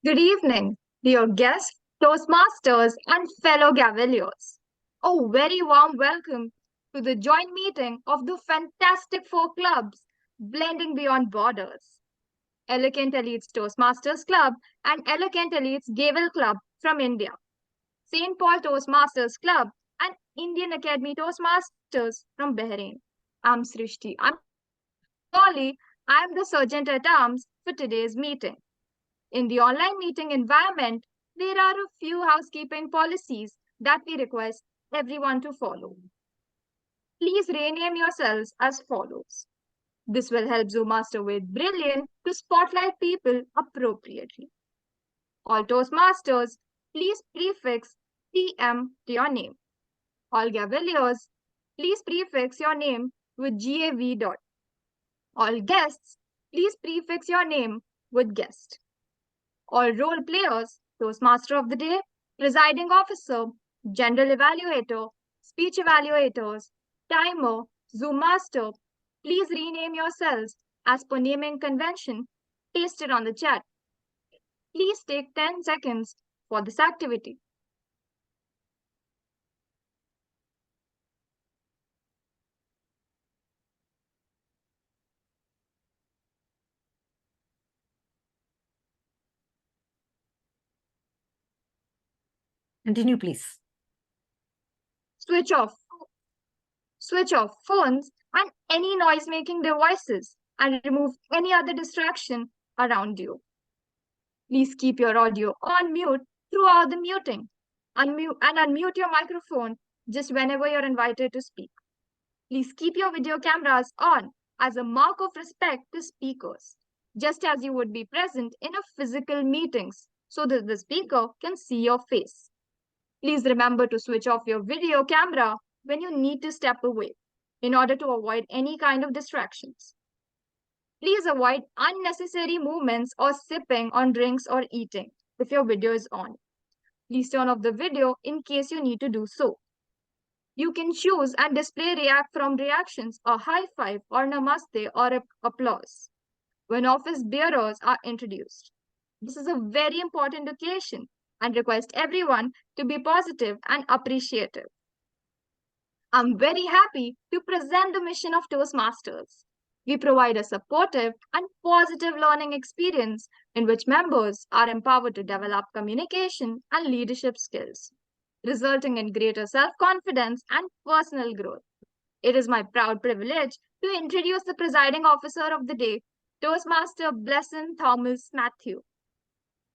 Good evening, dear guests, Toastmasters, and fellow Gaveliers. A very warm welcome to the joint meeting of the fantastic four clubs blending beyond borders. Eloquent Elites Toastmasters Club and Eloquent Elites Gavel Club from India. St. Paul Toastmasters Club and Indian Academy Toastmasters from Bahrain. I'm Srishti. Surely I am the sergeant at arms for today's meeting. In the online meeting environment, there are a few housekeeping policies that we request everyone to follow. Please rename yourselves as follows. This will help Zoommaster with Brilliant to spotlight people appropriately. All Toastmasters, please prefix TM to your name. All Gaveliers, please prefix your name with GAV dot. All guests, please prefix your name with guest. All role players, Toastmaster of the Day, Presiding Officer, General Evaluator, Speech Evaluators, Timer, Zoom Master, please rename yourselves as per naming convention pasted on the chat. Please take 10 seconds for this activity. Continue, please. Switch off phones and any noise-making devices and remove any other distraction around you. Please keep your audio on mute throughout the muting. Unmute your microphone just whenever you're invited to speak. Please keep your video cameras on as a mark of respect to speakers, just as you would be present in a physical meetings so that the speaker can see your face. Please remember to switch off your video camera when you need to step away in order to avoid any kind of distractions. Please avoid unnecessary movements or sipping on drinks or eating if your video is on. Please turn off the video in case you need to do so. You can choose and display react from reactions, a high five or namaste or applause when office bearers are introduced. This is a very important occasion and request everyone to be positive and appreciative. I'm very happy to present the mission of Toastmasters. We provide a supportive and positive learning experience in which members are empowered to develop communication and leadership skills, resulting in greater self-confidence and personal growth. It is my proud privilege to introduce the presiding officer of the day, Toastmaster Blesson Thomas Matthew.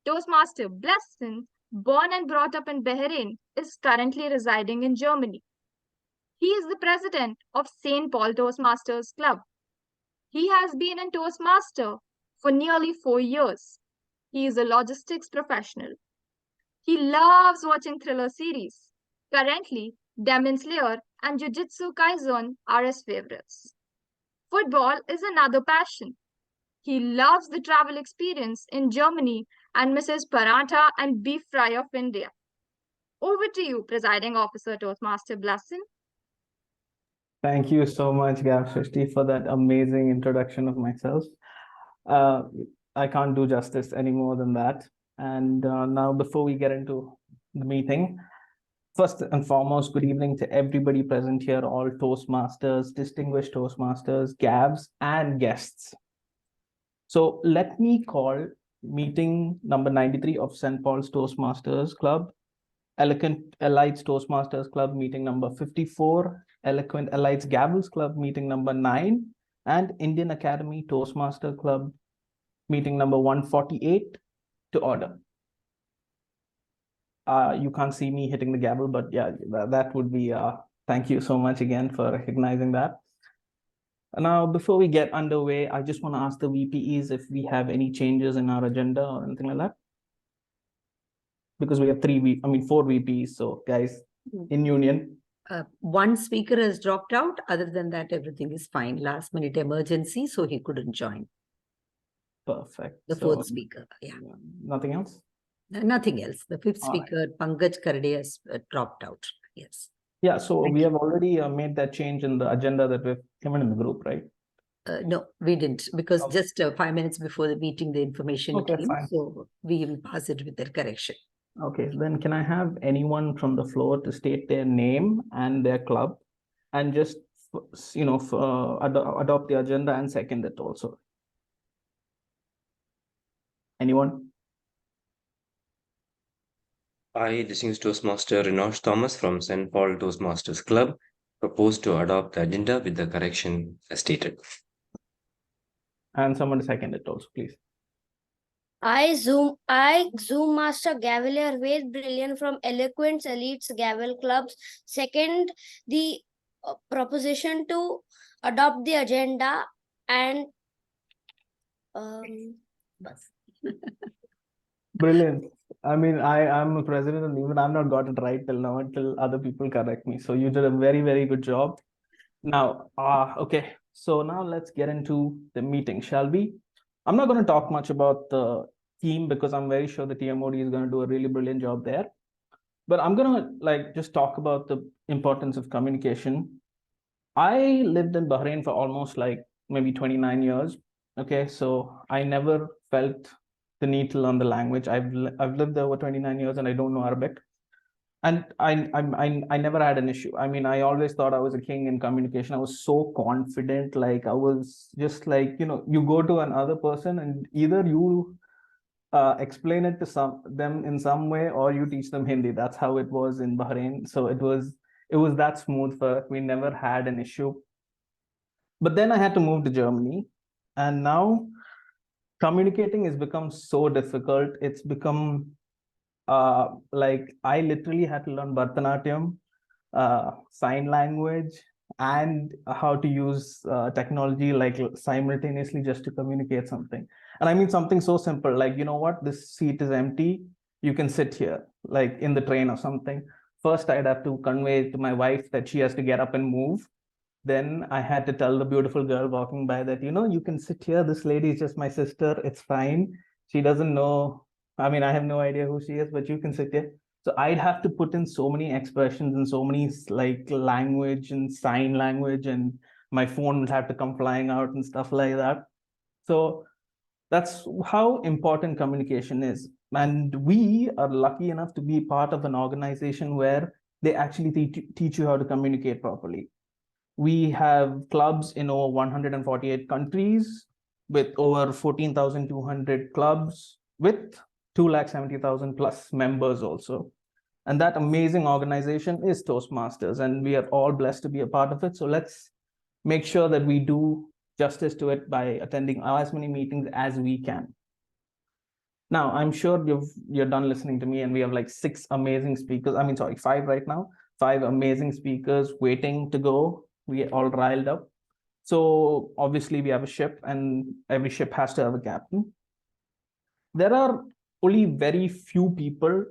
Toastmaster Blesson, born and brought up in Bahrain, is currently residing in Germany. He is the president of St. Paul Toastmasters Club. He has been in Toastmaster for nearly 4 years. He is a logistics professional. He loves watching thriller series. Currently, Demon Slayer and Jujutsu Kaisen are his favorites. Football is another passion. He loves the travel experience in Germany and misses paratha and beef fry of India. Over to you, Presiding Officer Toastmaster Blesson. Thank you so much, Srishti, for that amazing introduction of myself. I can't do justice any more than that. And now, before we get into the meeting, first and foremost, good evening to everybody present here, all Toastmasters, distinguished Toastmasters, Gavs, and guests. So let me call meeting number 93 of St. Paul's Toastmasters Club, Eloquent Elites Toastmasters Club meeting number 54, Eloquent Elites Gavels Club meeting number 9, and Indian Academy Toastmaster Club meeting number 148 to order. You can't see me hitting the gavel, but yeah, that would be, thank you so much again for recognizing that. Now, before we get underway, I just want to ask the VPEs if we have any changes in our agenda or anything like that. Because we have 4 VPs, so guys, in union. One speaker has dropped out. Other than that, everything is fine. Last minute emergency, so he couldn't join. Perfect. The fourth speaker, yeah. Nothing else? Nothing else. The fifth speaker, Pankaj Karade, has dropped out. Yes. Yeah, so we have already made that change in the agenda that we've given in the group, right? No, we didn't, because Okay. just 5 minutes before the meeting, the information Okay, came. fine. So we will pass it with that correction. Okay, then can I have anyone from the floor to state their name and their club and just, adopt the agenda and second it also? Anyone? I, distinguished Toastmaster Renosh Thomas from St. Paul Toastmasters Club, propose to adopt the agenda with the correction as stated. And someone to second it also, please. I, Zoom Master Gavel Ved Brilliant from Eloquent Elites Gavel Clubs, second the proposition to adopt the agenda and Brilliant. I mean, I'm a president and even I've not got it right till now until other people correct me. So you did a very, very good job. Now, okay. So now let's get into the meeting, shall we? I'm not going to talk much about the team because I'm very sure the TMOD is going to do a really brilliant job there. But I'm going to just talk about the importance of communication. I lived in Bahrain for almost maybe 29 years. Okay, so I never felt the need to learn the language. I've lived there over 29 years and I don't know Arabic. And I never had an issue. I mean, I always thought I was a king in communication. I was so confident. Like I was just you go to another person and either you explain it to them in some way or you teach them Hindi. That's how it was in Bahrain. So it was that smooth for us. We never had an issue. But then I had to move to Germany, and now communicating has become so difficult. It's become I literally had to learn Bharatanatyam, sign language, and how to use technology simultaneously just to communicate something. And I mean something so simple, you know what, this seat is empty, you can sit here, like in the train or something. First, I'd have to convey to my wife that she has to get up and move. Then I had to tell the beautiful girl walking by that, you can sit here. This lady is just my sister. It's fine. She doesn't know. I mean, I have no idea who she is, but you can sit here. So I'd have to put in so many expressions and so many language and sign language, and my phone would have to come flying out and stuff like that. So that's how important communication is. And we are lucky enough to be part of an organization where they actually teach you how to communicate properly. We have clubs in over 148 countries with over 14,200 clubs with 270,000 plus members also. And that amazing organization is Toastmasters, and we are all blessed to be a part of it. So let's make sure that we do justice to it by attending as many meetings as we can. Now, I'm sure you're done listening to me, and we have 6 amazing speakers. I mean, sorry, 5 right now. 5 amazing speakers waiting to go. We are all riled up. So obviously we have a ship, and every ship has to have a captain. There are only very few people.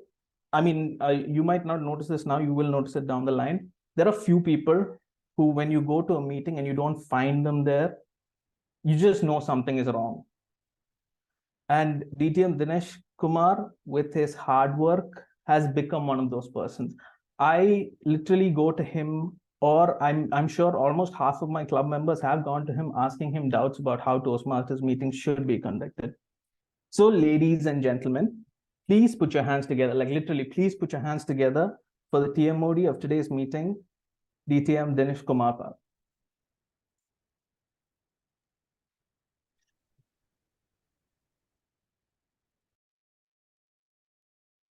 I mean, you might not notice this now, you will notice it down the line. There are few people who, when you go to a meeting and you don't find them there, you just know something is wrong. And DTM Dinesh Kumar, with his hard work, has become one of those persons. I literally go to him, or I'm sure almost half of my club members have gone to him asking him doubts about how Toastmasters meetings should be conducted. So ladies and gentlemen, please put your hands together, literally, please put your hands together for the TMOD of today's meeting, DTM Dinesh Kumar.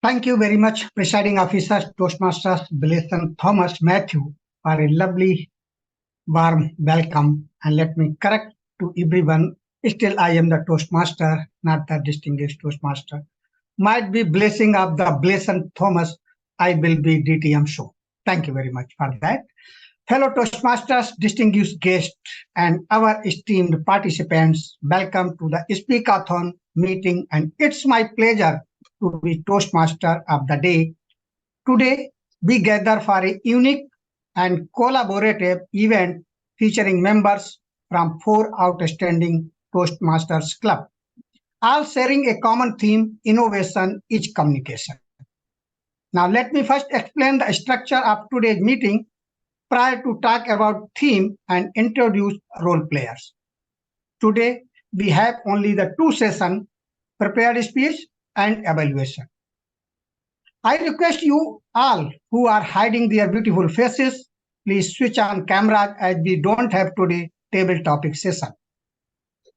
Thank you very much, Presiding Officer, Toastmasters Blessing Thomas Matthew, for a lovely, warm welcome. And let me correct to everyone, still I am the Toastmaster, not the distinguished Toastmaster. Might be blessing of the Blessing Thomas, I will be DTM show. Thank you very much for that. Fellow Toastmasters, distinguished guests, and our esteemed participants, welcome to the Speakathon meeting, and it's my pleasure to be Toastmaster of the day. Today, we gather for a unique and collaborative event featuring members from 4 outstanding Toastmasters Club, all sharing a common theme: innovation is communication. Now, let me first explain the structure of today's meeting prior to talk about theme and introduce role players. today we have only the two sessions, prepared speech and evaluation. I request you all who are hiding their beautiful faces, please switch on cameras as we don't have today table topic session.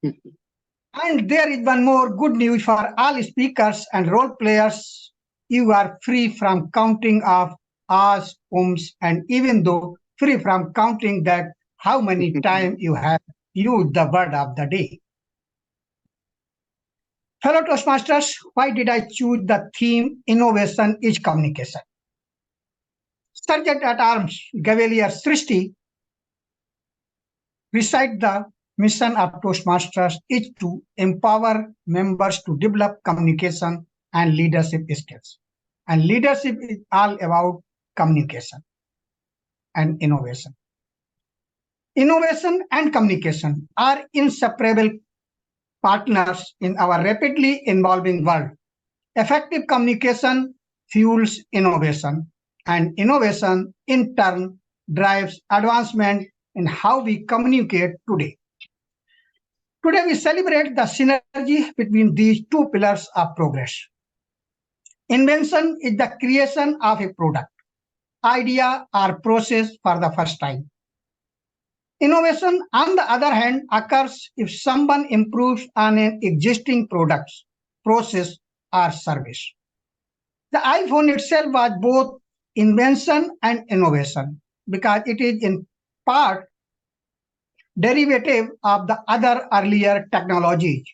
And there is one more good news for all speakers and role players. You are free from counting of ahs, ums, and even though free from counting that how many times you have used the word of the day. Fellow Toastmasters, why did I choose the theme Innovation is Communication? Sergeant at Arms Gavelier Srishti recite the mission of Toastmasters is to empower members to develop communication and leadership skills. And leadership is all about communication and innovation. Innovation and communication are inseparable partners in our rapidly evolving world. Effective communication fuels innovation, and innovation in turn drives advancement in how we communicate today. Today we celebrate the synergy between these two pillars of progress. Invention is the creation of a product, idea, or process for the first time. Innovation, on the other hand, occurs if someone improves on an existing product, process, or service. The iPhone itself was both invention and innovation because it is in part derivative of the other earlier technologies.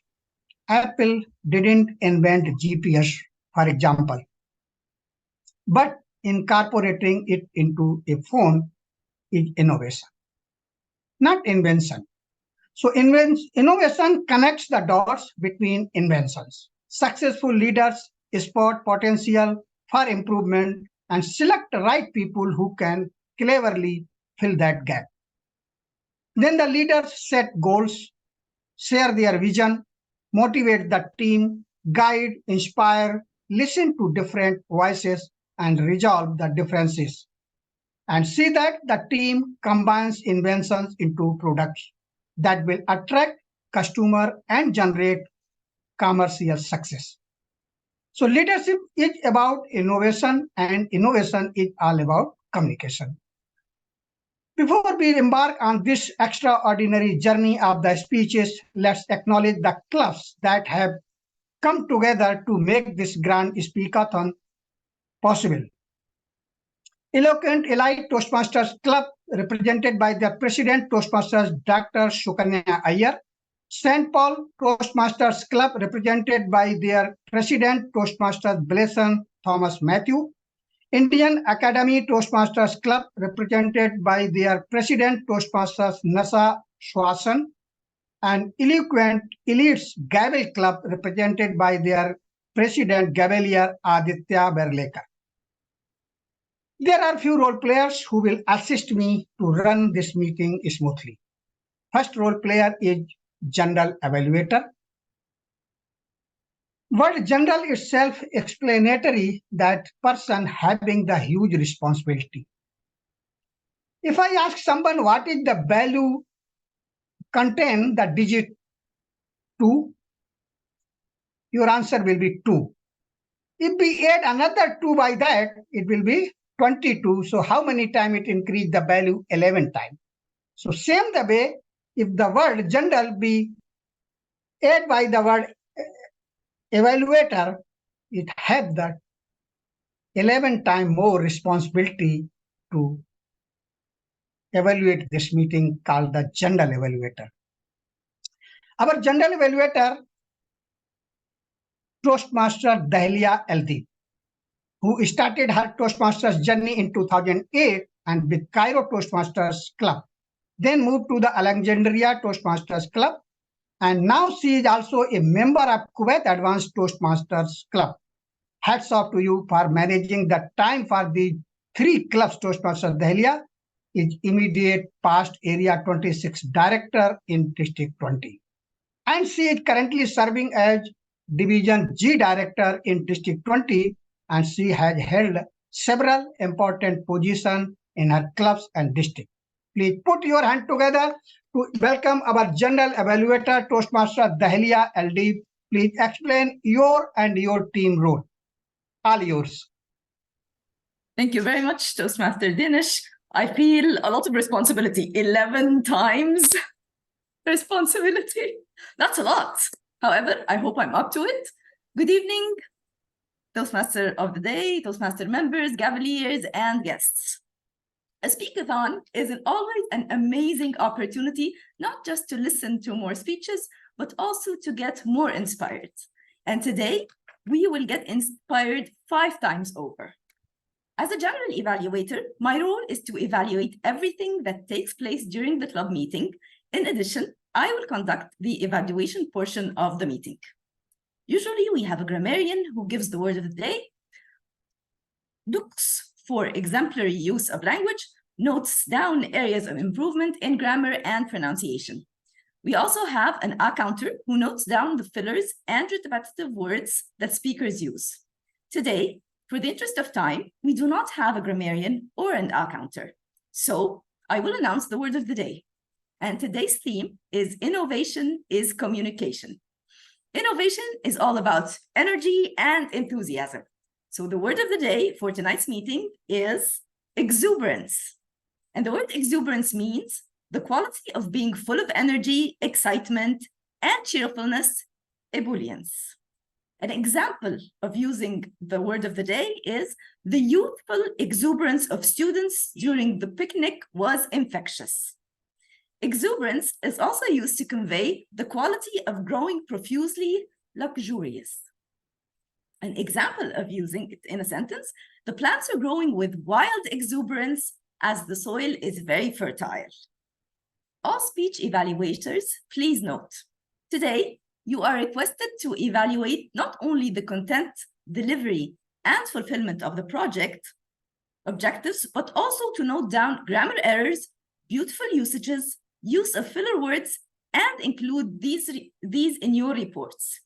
Apple didn't invent GPS, for example, but incorporating it into a phone is innovation, not invention. So innovation connects the dots between inventions. Successful leaders spot potential for improvement and select the right people who can cleverly fill that gap. Then the leaders set goals, share their vision, motivate the team, guide, inspire, listen to different voices, and resolve the differences. And see that the team combines inventions into products that will attract customer and generate commercial success. So leadership is about innovation and innovation is all about communication. Before we embark on this extraordinary journey of the speeches, let's acknowledge the clubs that have come together to make this grand speakathon possible. Eloquent Elite Toastmasters Club, represented by their president, Toastmasters Dr. Sukanya Iyer. St. Paul Toastmasters Club, represented by their president, Toastmasters Blesson Thomas Matthew. Indian Academy Toastmasters Club, represented by their president, Toastmasters Nisha Swasan. And Eloquent Elites Gavel Club, represented by their president, Gavelier Aditya Berlekar. There are few role players who will assist me to run this meeting smoothly. First role player is General Evaluator. Word general is self-explanatory, that person having the huge responsibility. If I ask someone what is the value contain the digit 2, your answer will be 2. If we add another 2 by that, it will be 22. So how many times it increase the value? 11 times. So same the way, if the word general be added by the word evaluator, it has the 11 times more responsibility to evaluate this meeting, called the general evaluator. Our general evaluator, Toastmaster Dahlia LD, who started her Toastmasters journey in 2008 and with Cairo Toastmasters Club, then moved to the Alexandria Toastmasters Club, and now she is also a member of Kuwait Advanced Toastmasters Club. Hats off to you for managing the time for the 3 clubs. Toastmaster Dahlia is immediate past Area 26 Director in District 20. And she is currently serving as Division G Director in District 20, and she has held several important positions in her clubs and district. Please put your hand together to welcome our General Evaluator, Toastmaster Dahlia LD. Please explain your and your team role. All yours. Thank you very much, Toastmaster Dinesh. I feel a lot of responsibility, 11 times responsibility. That's a lot. However, I hope I'm up to it. Good evening, Toastmaster of the Day, Toastmaster members, Gaveliers, and guests. A Speakathon is always an amazing opportunity, not just to listen to more speeches, but also to get more inspired. And today, we will get inspired 5 times over. As a general evaluator, my role is to evaluate everything that takes place during the club meeting. In addition, I will conduct the evaluation portion of the meeting. Usually, we have a grammarian who gives the word of the day, looks for exemplary use of language, notes down areas of improvement in grammar and pronunciation. We also have an accounter who notes down the fillers and repetitive words that speakers use. Today, for the interest of time, we do not have a grammarian or an accounter. So I will announce the word of the day. And today's theme is Innovation is Communication. Innovation is all about energy and enthusiasm. So the word of the day for tonight's meeting is exuberance. And the word exuberance means the quality of being full of energy, excitement, and cheerfulness, ebullience. An example of using the word of the day is the youthful exuberance of students during the picnic was infectious. Exuberance is also used to convey the quality of growing profusely, luxurious. An example of using it in a sentence, the plants are growing with wild exuberance as the soil is very fertile. All speech evaluators, please note, today you are requested to evaluate not only the content, delivery, and fulfillment of the project objectives, but also to note down grammar errors, beautiful usages, use of filler words, and include these in your reports.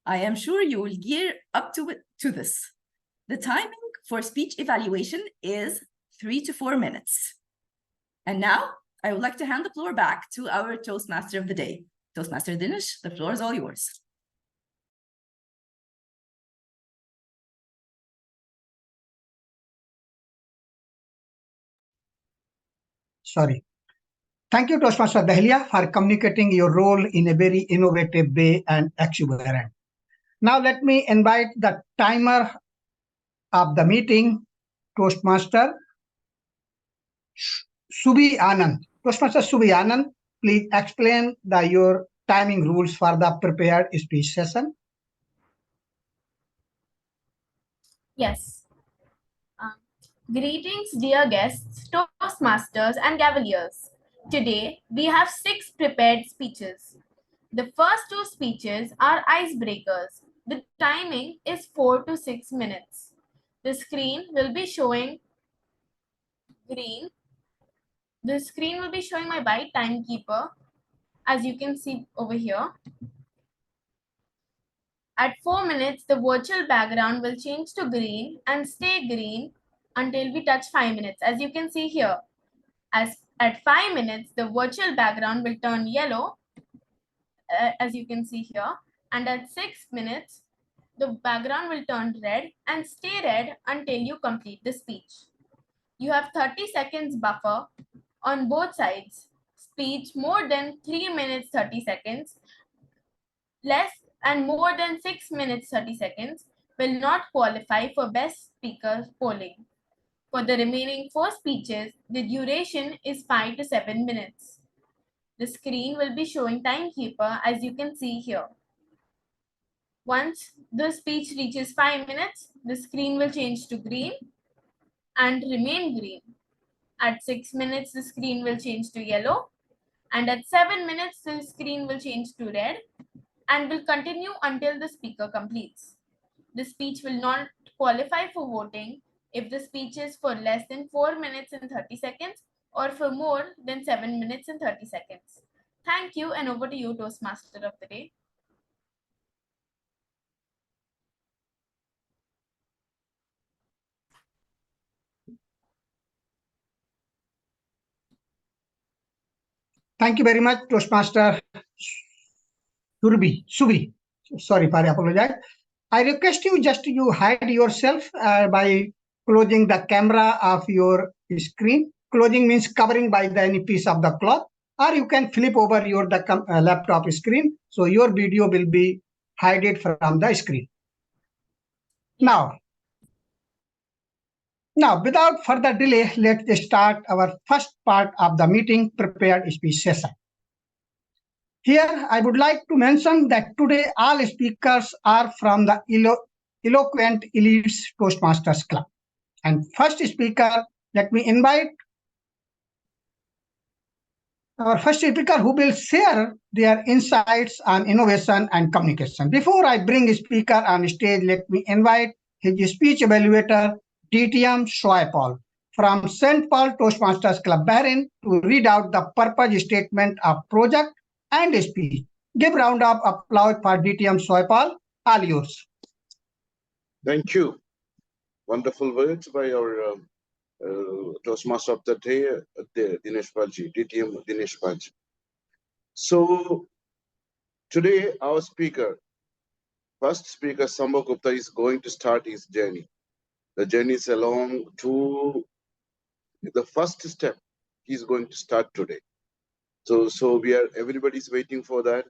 I am sure you will gear up to this. The timing for speech evaluation is 3 to 4 minutes. And now, I would like to hand the floor back to our Toastmaster of the day. Toastmaster Dinesh, the floor is all yours. Sorry. Thank you, Toastmaster Dahlia, for communicating your role in a very innovative way and exuberant. Now let me invite the timer of the meeting, Toastmaster Subi Anand. Toastmaster Subi Anand, please explain your timing rules for the prepared speech session. Yes. Greetings, dear guests, Toastmasters, and Gaveliers. Today, we have 6 prepared speeches. The first 2 speeches are icebreakers. The timing is 4 to 6 minutes. The screen will be showing green. The screen will be showing my byte timekeeper, as you can see over here. At 4 minutes, the virtual background will change to green and stay green until we touch 5 minutes, as you can see here. As at 5 minutes, the virtual background will turn yellow, as you can see here. And at 6 minutes, the background will turn red and stay red until you complete the speech. You have 30 seconds buffer on both sides. Speech more than 3 minutes 30 seconds, less and more than 6 minutes 30 seconds will not qualify for best speaker polling. For the remaining 4 speeches, the duration is 5 to 7 minutes. The screen will be showing timekeeper, as you can see here. Once the speech reaches 5 minutes, the screen will change to green and remain green. At 6 minutes, the screen will change to yellow. And at 7 minutes, the screen will change to red and will continue until the speaker completes. The speech will not qualify for voting if the speech is for less than 4 minutes and 30 seconds or for more than 7 minutes and 30 seconds. Thank you, and over to you, Toastmaster of the Day. Thank you very much, Toastmaster Subi. Sorry, I apologize. I request you just you hide yourself by closing the camera of your screen. Closing means covering by any piece of the cloth, or you can flip over your laptop screen, so your video will be hidden from the screen. Now, without further delay, let's start our first part of the meeting, prepared speech session. Here, I would like to mention that today all speakers are from the Eloquent Elites Toastmasters Club. And first speaker, let me invite our first speaker who will share their insights on innovation and communication. Before I bring a speaker on stage, let me invite his speech evaluator, DTM Shoaipal from St. Paul Toastmasters Club, Bahrain, to read out the purpose statement of project and speech. Give round of applause for DTM Shoaipal. All yours. Thank you. Wonderful words by our Toastmaster of the day, Dinesh Palji, DTM Dinesh Palji. So today our first speaker, Sambhav Gupta, is going to start his journey. The journey is along to the first step he's going to start today. So everybody's waiting for that.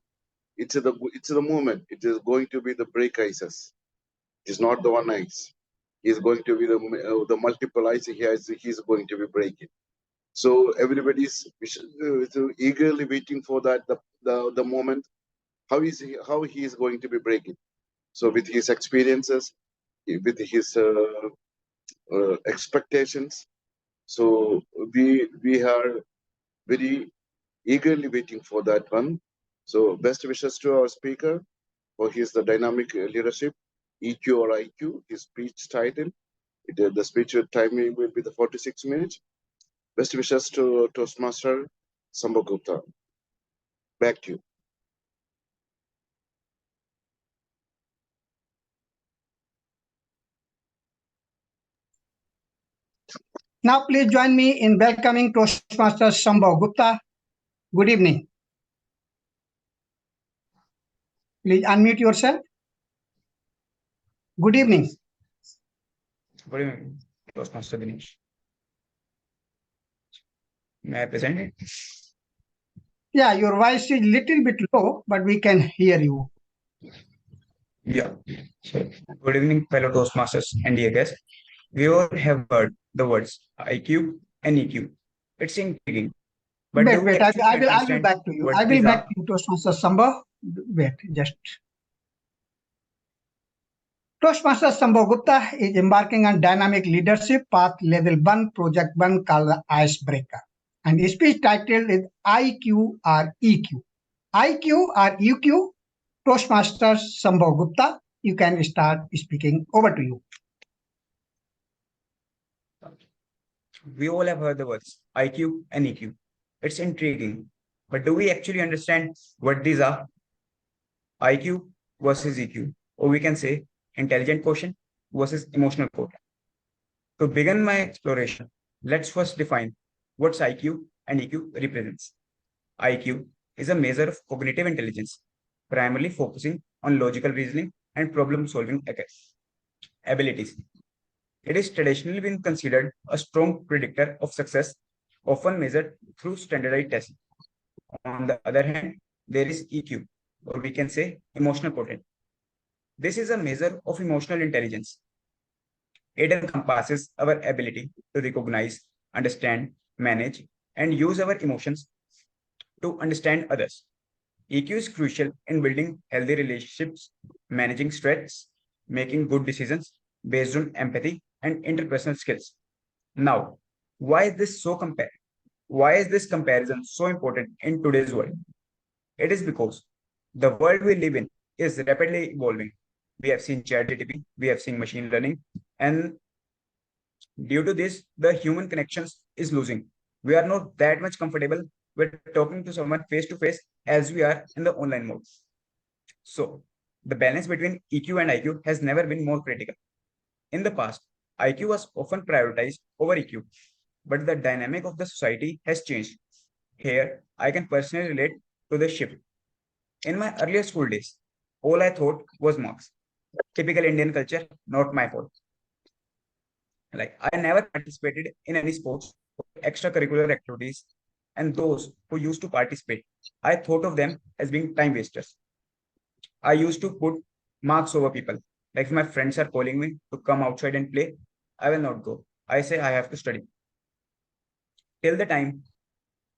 It's the moment. It is going to be the break ices. It is not the one ice. Is going to be the multiple ice he's going to be breaking. So everybody's eagerly waiting for that the moment how he is going to be breaking. So with his experiences, with his expectations, so we are very eagerly waiting for that one. So best wishes to our speaker for his dynamic leadership, EQ or IQ, his speech title. The speech timing will be the 46 minutes. Best wishes to Toastmaster Sambhav Gupta. Back to you. Now please join me in welcoming Toastmaster Sambhav Gupta. Good evening. Please unmute yourself. Good evening. Good evening, Toastmaster Dinesh. May I present it? Yeah, your voice is little bit low, but we can hear you. Yeah. So, good evening, fellow Toastmasters and dear guests. We all have heard the words IQ and EQ. It's intriguing. But wait, I will back to you. I will back to you, Toastmaster Sambhav. Wait, just. Toastmaster Sambhav Gupta is embarking on dynamic leadership path level 1, project 1 called the Icebreaker. And his speech title is IQ or EQ. IQ or EQ, Toastmaster Sambhav Gupta, you can start speaking. Over to you. We all have heard the words IQ and EQ. It's intriguing. But do we actually understand what these are? IQ versus EQ, or we can say intelligent quotient versus emotional quotient. To begin my exploration, let's first define what IQ and EQ represents. IQ is a measure of cognitive intelligence, primarily focusing on logical reasoning and problem-solving abilities. It is traditionally been considered a strong predictor of success, often measured through standardized testing. On the other hand, there is EQ, or we can say emotional quotient. This is a measure of emotional intelligence. It encompasses our ability to recognize, understand, manage, and use our emotions to understand others. EQ is crucial in building healthy relationships, managing stress, making good decisions based on empathy and interpersonal skills. Now, why is this comparison so important in today's world? It is because the world we live in is rapidly evolving. We have seen ChatGPT, we have seen machine learning, and due to this, the human connections is losing. We are not that much comfortable with talking to someone face to face as we are in the online mode. So, the balance between EQ and IQ has never been more critical. In the past, IQ was often prioritized over EQ, but the dynamic of the society has changed. Here, I can personally relate to the shift. In my earlier school days, all I thought was marks. Typical Indian culture, not my fault. Like, I never participated in any sports or extracurricular activities, and those who used to participate, I thought of them as being time wasters. I used to put marks over people. Like, if my friends are calling me to come outside and play, I will not go. I say I have to study. Till the time,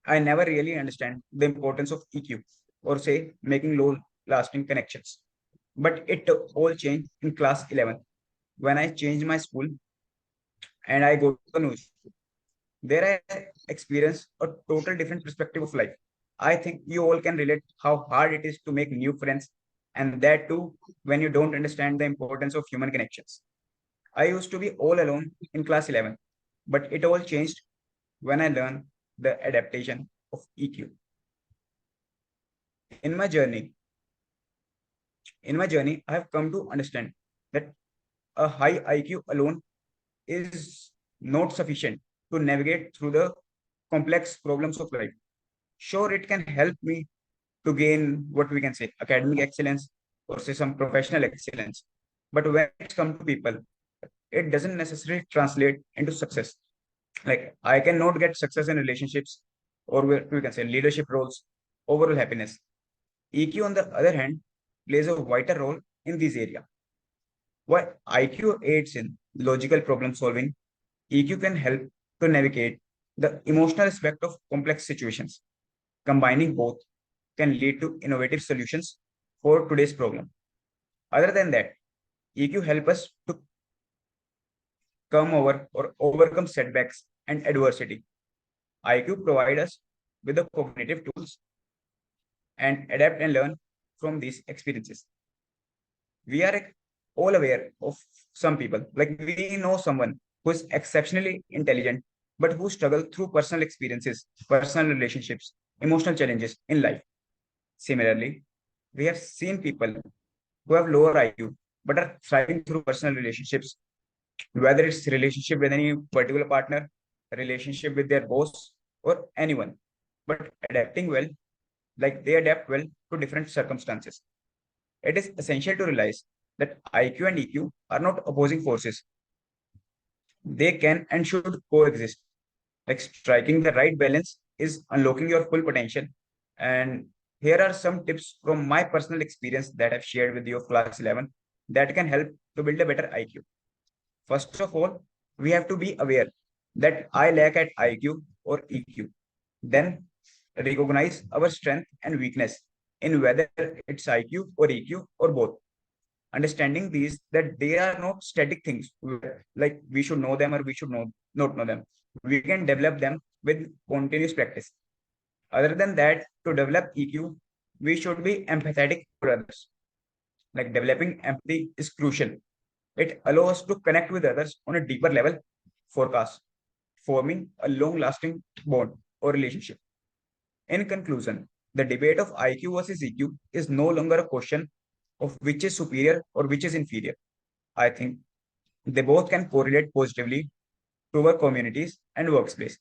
I never really understand the importance of EQ or say making low lasting connections. But it all changed in class 11 when I changed my school and I go to a new school. There I experience a total different perspective of life. I think you all can relate how hard it is to make new friends, and that too when you don't understand the importance of human connections. I used to be all alone in class 11, but it all changed when I learned the adaptation of EQ. In my journey, I have come to understand that a high IQ alone is not sufficient to navigate through the complex problems of life. Sure, it can help me to gain what we can say academic excellence or say some professional excellence. But when it's come to people, it doesn't necessarily translate into success. Like I cannot get success in relationships or we can say leadership roles, overall happiness. EQ, on the other hand, plays a vital role in this area. While IQ aids in logical problem solving, EQ can help to navigate the emotional aspect of complex situations. Combining both can lead to innovative solutions for today's problem. Other than that, EQ help us to come over or overcome setbacks and adversity. IQ provide us with the cognitive tools and adapt and learn from these experiences. We are all aware of some people, like we know someone who is exceptionally intelligent, but who struggle through personal experiences, personal relationships, emotional challenges in life. Similarly, we have seen people who have lower IQ but are thriving through personal relationships, whether it's relationship with any particular partner, relationship with their boss, or anyone, but adapting well, like they adapt well to different circumstances. It is essential to realize that IQ and EQ are not opposing forces. They can and should coexist. Like striking the right balance is unlocking your full potential. And here are some tips from my personal experience that I've shared with you of class 11 that can help to build a better IQ. First of all, we have to be aware that I lack at IQ or EQ. Then recognize our strength and weakness in whether it's IQ or EQ or both. Understanding these that they are not static things, like we should know them or we should not know them. We can develop them with continuous practice. Other than that, to develop EQ, we should be empathetic to others. Like developing empathy is crucial. It allows us to connect with others on a deeper level, forecast, forming a long-lasting bond or relationship. In conclusion, the debate of IQ versus EQ is no longer a question of which is superior or which is inferior. I think they both can correlate positively to our communities and workplace.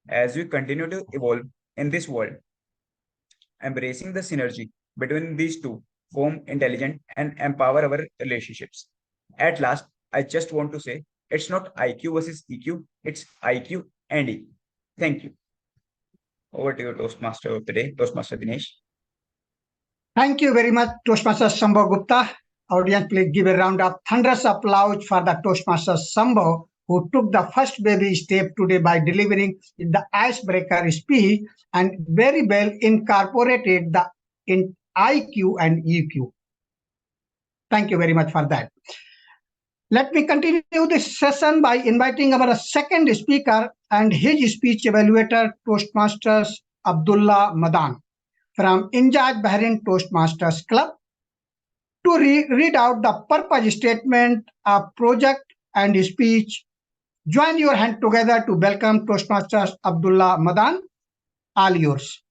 As we continue to evolve in this world, embracing the synergy between these two form intelligent and empower our relationships. At last, I just want to say it's not IQ versus EQ, it's IQ and EQ. Thank you. Over to your Toastmaster of the day, Toastmaster Dinesh. Thank you very much, Toastmaster Sambhav Gupta. Audience, please give a round of thunderous applause for the Toastmaster Sambhav, who took the first baby step today by delivering the icebreaker speech and very well incorporated the in IQ and EQ. Thank you very much for that. Let me continue this session by inviting our second speaker and his speech evaluator, Toastmasters Abdulla Madan from Injaz Bahrain Toastmasters Club to read out the purpose statement of project and speech. Join your hand together to welcome Toastmasters Abdulla Madan. All yours.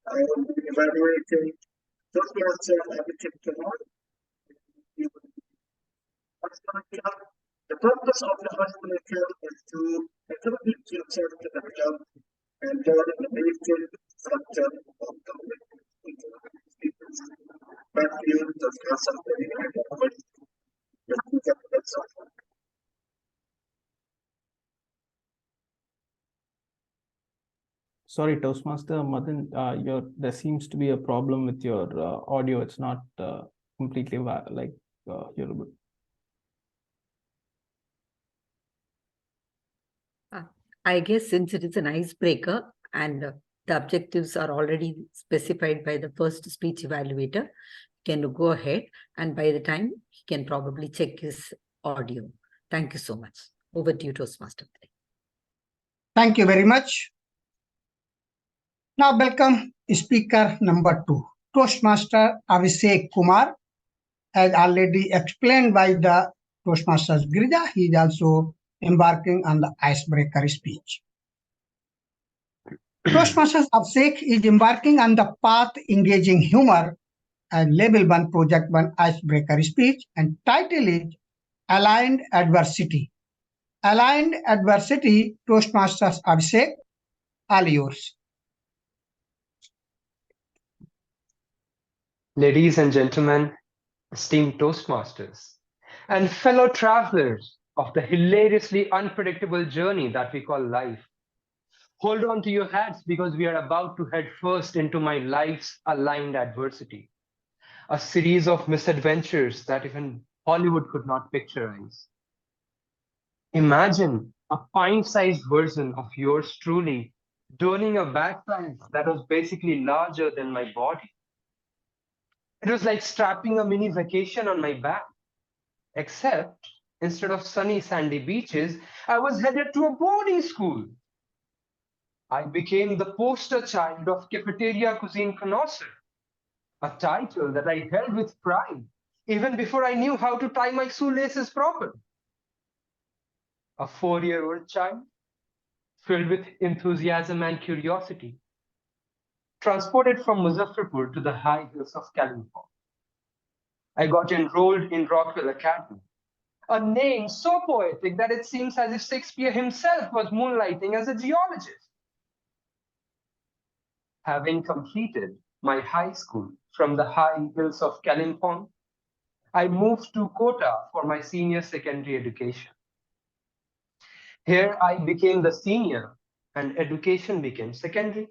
I will be evaluating Toastmaster Abhishek Kumar. The purpose of the first lecture is to introduce yourself to the club and learn the basic structure of the speakers. But you discuss something about that's all. Sorry, Toastmaster Madan, there seems to be a problem with your audio. It's not completely hearable. I guess since it is an icebreaker and the objectives are already specified by the first speech evaluator, can go ahead and by the time he can probably check his audio. Thank you so much. Over to you, Toastmaster. Thank you very much. Now welcome speaker number 2, Toastmaster Abhishek Kumar. As already explained by the Toastmasters Girija, he is also embarking on the icebreaker speech. Toastmasters Abhishek is embarking on the path engaging humor and Level 1 Project 1 icebreaker speech, and title is Aligned Adversity. Aligned Adversity, Toastmasters Abhishek, all yours. Ladies and gentlemen, esteemed Toastmasters, and fellow travelers of the hilariously unpredictable journey that we call life, hold on to your hats because we are about to head first into my life's aligned adversity, a series of misadventures that even Hollywood could not picturize. Imagine a pint-sized version of yours truly donning a backpack that was basically larger than my body. It was like strapping a mini vacation on my back, except instead of sunny sandy beaches, I was headed to a boarding school. I became the poster child of cafeteria cuisine connoisseur, a title that I held with pride even before I knew how to tie my shoelaces properly. A 4-year-old child filled with enthusiasm and curiosity, transported from Muzaffarpur to the high hills of Kalimpong. I got enrolled in Rockwell Academy, a name so poetic that it seems as if Shakespeare himself was moonlighting as a geologist. Having completed my high school from the high hills of Kalimpong, I moved to Kota for my senior secondary education. Here I became the senior and education became secondary.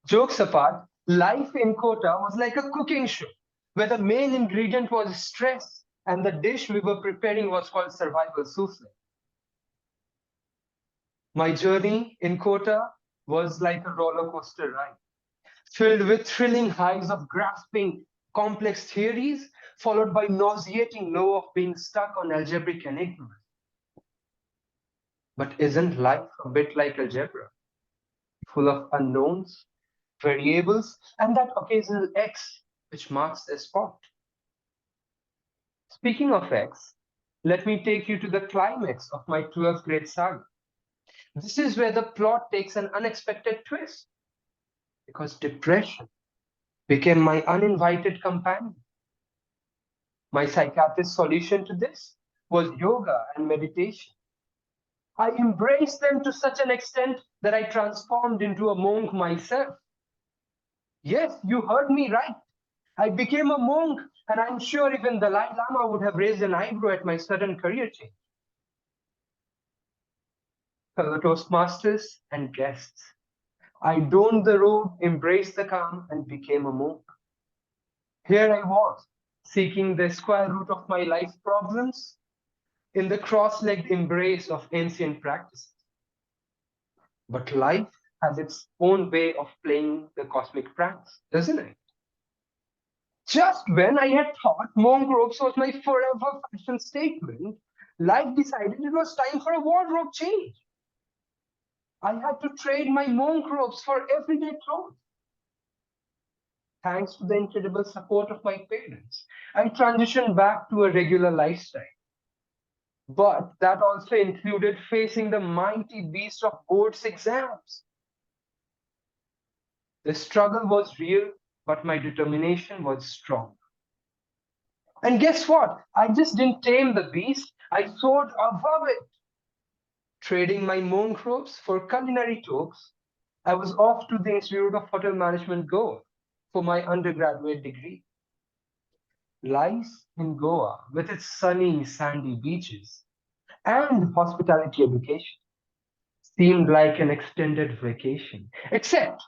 Jokes apart, life in Kota was like a cooking show where the main ingredient was stress and the dish we were preparing was called survival souffle. My journey in Kota was like a roller coaster ride, filled with thrilling highs of grasping complex theories, followed by nauseating low of being stuck on algebraic enigmas. But isn't life a bit like algebra, full of unknowns, variables, and that occasional X which marks the spot? Speaking of X, let me take you to the climax of my 12th grade saga. This is where the plot takes an unexpected twist, because depression became my uninvited companion. My psychiatrist's solution to this was yoga and meditation. I embraced them to such an extent that I transformed into a monk myself. Yes, you heard me right. I became a monk, and I'm sure even the Dalai Lama would have raised an eyebrow at my sudden career change. Fellow Toastmasters and guests, I donned the robe, embraced the calm, and became a monk. Here I was, seeking the square root of my life problems in the cross-legged embrace of ancient practices. But life has its own way of playing the cosmic pranks, doesn't it? Just when I had thought monk robes was my forever fashion statement, life decided it was time for a wardrobe change. I had to trade my monk robes for everyday clothes. Thanks to the incredible support of my parents, I transitioned back to a regular lifestyle. But that also included facing the mighty beast of boards exams. The struggle was real but my determination was strong. And guess what? I just didn't tame the beast, I soared above it. Trading my monk robes for culinary talks, I was off to the Institute of Hotel Management Goa for my undergraduate degree. Life in Goa, with its sunny, sandy beaches and hospitality education, seemed like an extended vacation, except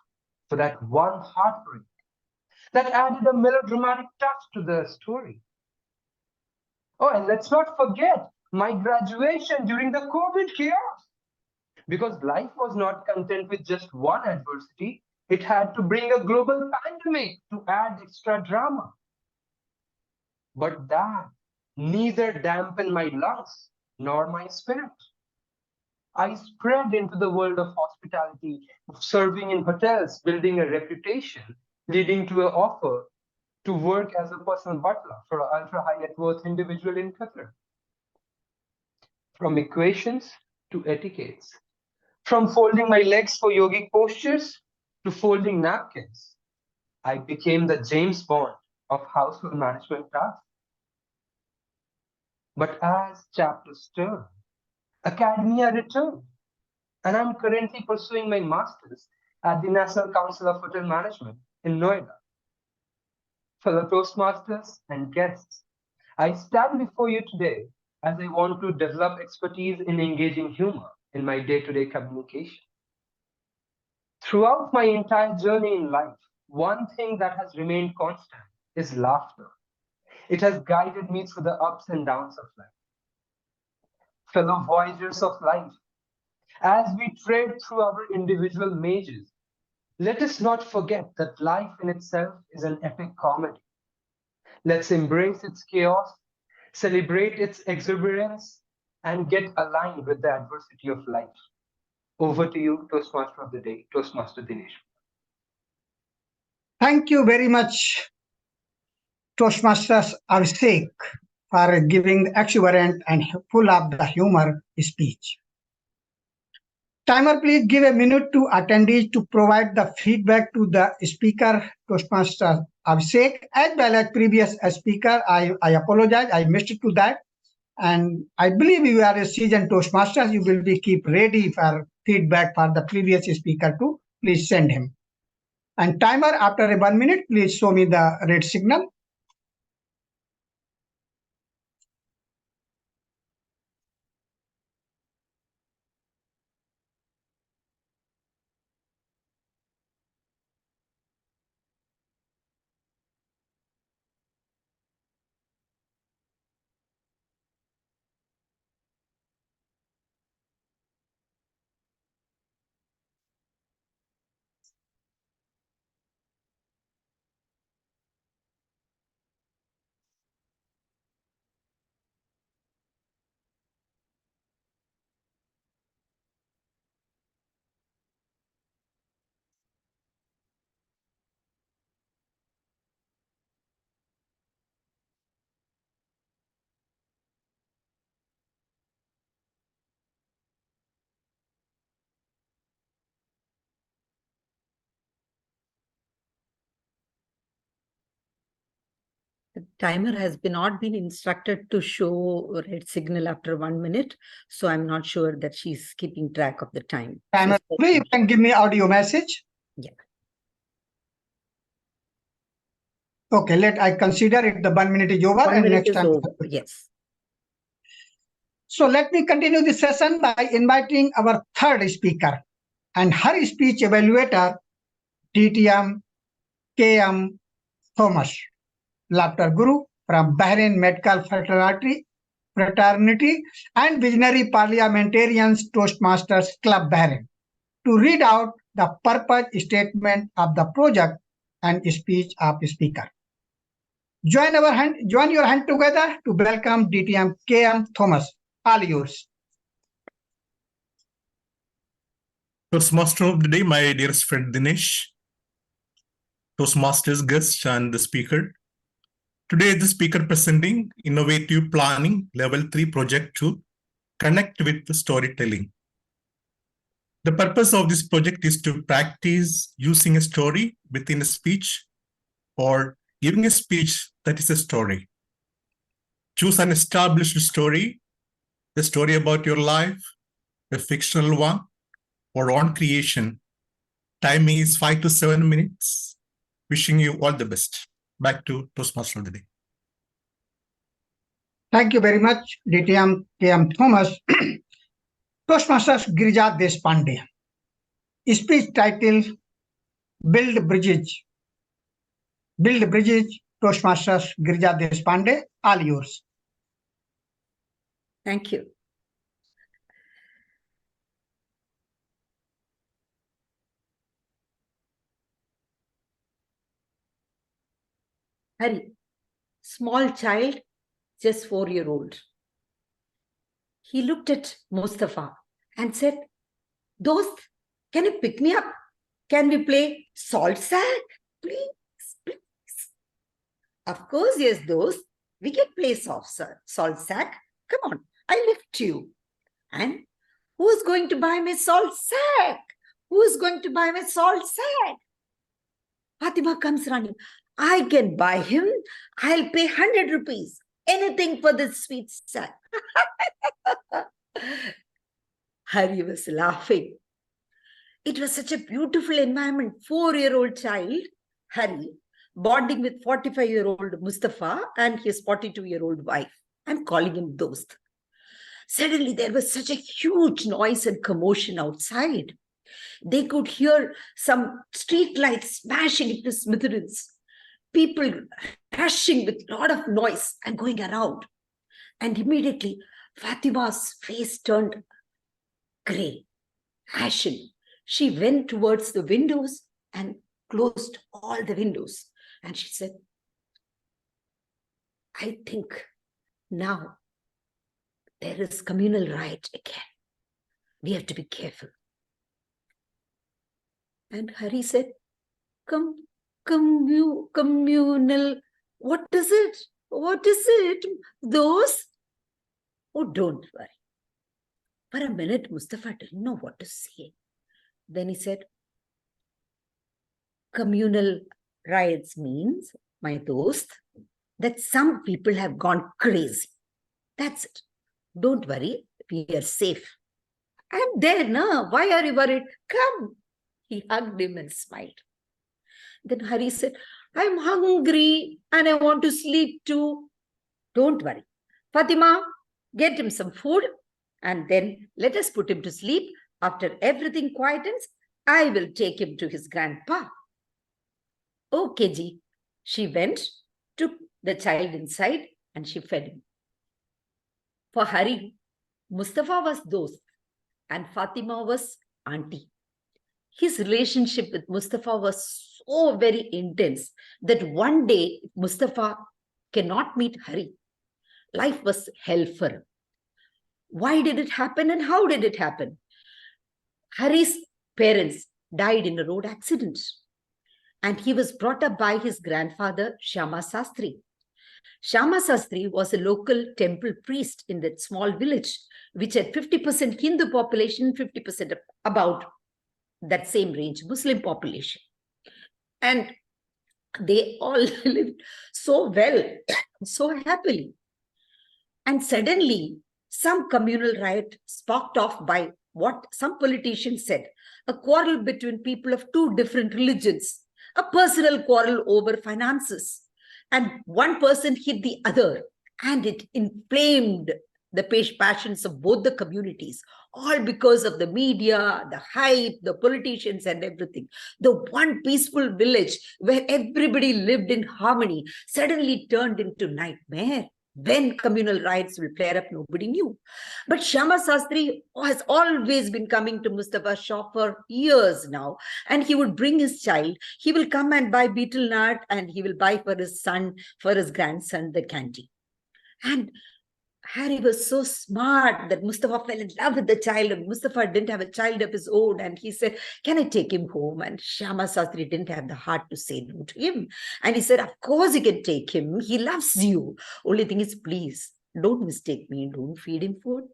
for that one heartbreak that added a melodramatic touch to the story. Oh, and let's not forget my graduation during the COVID chaos. Because life was not content with just one adversity, it had to bring a global pandemic to add extra drama. But that neither dampened my lungs nor my spirit. I spread into the world of hospitality, serving in hotels, building a reputation, leading to an offer to work as a personal butler for an ultra high net worth individual in Qatar. From equations to etiquettes, from folding my legs for yogic postures to folding napkins, I became the James Bond of household management tasks. But as chapters turn, academia returned, and I'm currently pursuing my master's at the National Council of Hotel Management in Noida. Fellow Toastmasters and guests, I stand before you today as I want to develop expertise in engaging humor in my day-to-day communication. Throughout my entire journey in life, one thing that has remained constant is laughter. It has guided me through the ups and downs of life. Fellow voyagers of life, as we tread through our individual mazes, let us not forget that life in itself is an epic comedy. Let's embrace its chaos, celebrate its exuberance, and get aligned with the adversity of life. Over to you, Toastmaster of the Day, Toastmaster Dinesh. Thank you very much, Toastmasters Abhishek, for giving the exuberant and full of the humor speech. Timer, please give a minute to attendees to provide the feedback to the speaker, Toastmaster Abhishek, as well as previous speaker. I apologize, I missed to that. And I believe you are a seasoned Toastmasters. You will be keep ready for feedback for the previous speaker too. Please send him. And timer, after 1 minute, please show me the red signal. The timer has not been instructed to show red signal after 1 minute, so I'm not sure that she's keeping track of the time. Timer, So, you can give me audio message. yeah. Okay, I consider it the 1 minute is over 1 and minute next is time. over. Yes. So let me continue the session by inviting our third speaker and her speech evaluator, DTM KM Thomas, Laughter Guru from Bahrain Medical Fraternity and Visionary Parliamentarians Toastmasters Club Bahrain, to read out the purpose statement of the project and speech of speaker. Join your hand together to welcome DTM KM Thomas. All yours. Toastmaster of the day, my dearest friend Dinesh, Toastmasters guest and the speaker. Today, the speaker presenting Innovative Planning Level 3 project to connect with the storytelling. The purpose of this project is to practice using a story within a speech or giving a speech that is a story. Choose an established story, a story about your life, a fictional one, or own creation. Timing is 5 to 7 minutes. Wishing you all the best. Back to Toastmaster of the day. Thank you very much, DTM KM Thomas. Toastmasters Girija Deshpande. Speech title Build Bridges. Build Bridges, Toastmasters Girija Deshpande, all yours. Thank you. Hari, small child, just 4-year-old. He looked at Mustafa and said, Dost, can you pick me up? Can we play salt sack? Please, please. Of course, yes, Dost. We can play salt sack. Come on, I lift you. And who's going to buy me salt sack? Who's going to buy me salt sack? Fatima comes running. I can buy him. I'll pay 100 rupees. Anything for this sweet sack. Hari was laughing. It was such a beautiful environment. 4-year-old child, Hari, bonding with 45-year-old Mustafa and his 42-year-old wife. I'm calling him Dost. Suddenly, there was such a huge noise and commotion outside. They could hear some street lights smashing into smithereens. People rushing with a lot of noise and going around. And immediately, Fatima's face turned grey, ashen. She went towards the windows and closed all the windows. And she said, I think now there is communal riot again. We have to be careful. And Hari said, communal, what is it? What is it? Those? Oh, don't worry. For a minute, Mustafa didn't know what to say. Then he said, communal riots means, my dost, that some people have gone crazy. That's it. Don't worry, we are safe. I'm there, no? Why are you worried? Come. He hugged him and smiled. Then Hari said, I'm hungry and I want to sleep too. Don't worry. Fatima, get him some food and then let us put him to sleep. After everything quietens, I will take him to his grandpa. Okay, ji. She went, took the child inside and she fed him. For Hari, Mustafa was dost and Fatima was auntie. His relationship with Mustafa was so very intense that one day Mustafa cannot meet Hari. Life was hell for him. Why did it happen and how did it happen? Hari's parents died in a road accident and he was brought up by his grandfather Shyama Sastri. Shyama Sastri was a local temple priest in that small village which had 50% Hindu population, 50% about that same range, Muslim population. And they all lived so well, so happily. And suddenly, some communal riot sparked off by what some politicians said, a quarrel between people of two different religions, a personal quarrel over finances. And one person hit the other, and it inflamed the passions of both the communities, all because of the media, the hype, the politicians and everything. The one peaceful village where everybody lived in harmony suddenly turned into nightmare. When communal riots will flare up, nobody knew. But Shyama Sastri has always been coming to Mustafa's shop for years now. And he would bring his child. He will come and buy betel nut and he will buy for his son, for his grandson, the candy. And Hari was so smart that Mustafa fell in love with the child and Mustafa didn't have a child of his own. And he said, can I take him home? And Shyama Sastri didn't have the heart to say no to him. And he said, of course you can take him. He loves you. Only thing is, please, don't mistake me. Don't feed him food.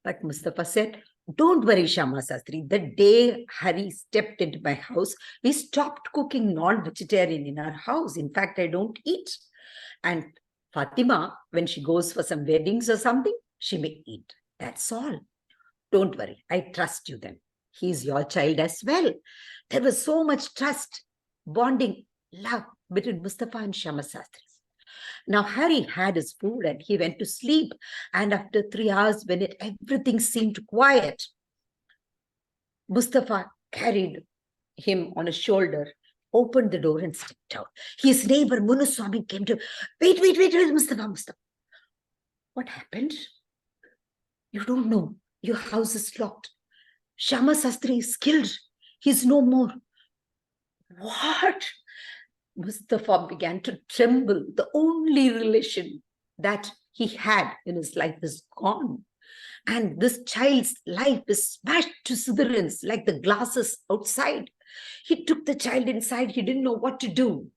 But Mustafa said, Don't worry, Shama Sastri. The day Hari stepped into my house, we stopped cooking non-vegetarian in our house. In fact, I don't eat. And Fatima, when she goes for some weddings or something, she may eat. That's all. Don't worry. I trust you then. He's your child as well. There was so much trust, bonding, love between Mustafa and Shama Sastri. Now, Hari had his food and he went to sleep. And after 3 hours, when everything seemed quiet, Mustafa carried him on his shoulder, opened the door and stepped out. His neighbor, Munuswami, came to, wait, Mustafa. What happened? You don't know. Your house is locked. Shama Sastri is killed. He's no more. What? Mustafa began to tremble. The only relation that he had in his life is gone. And this child's life is smashed to smithereens like the glasses outside. He took the child inside. He didn't know what to do.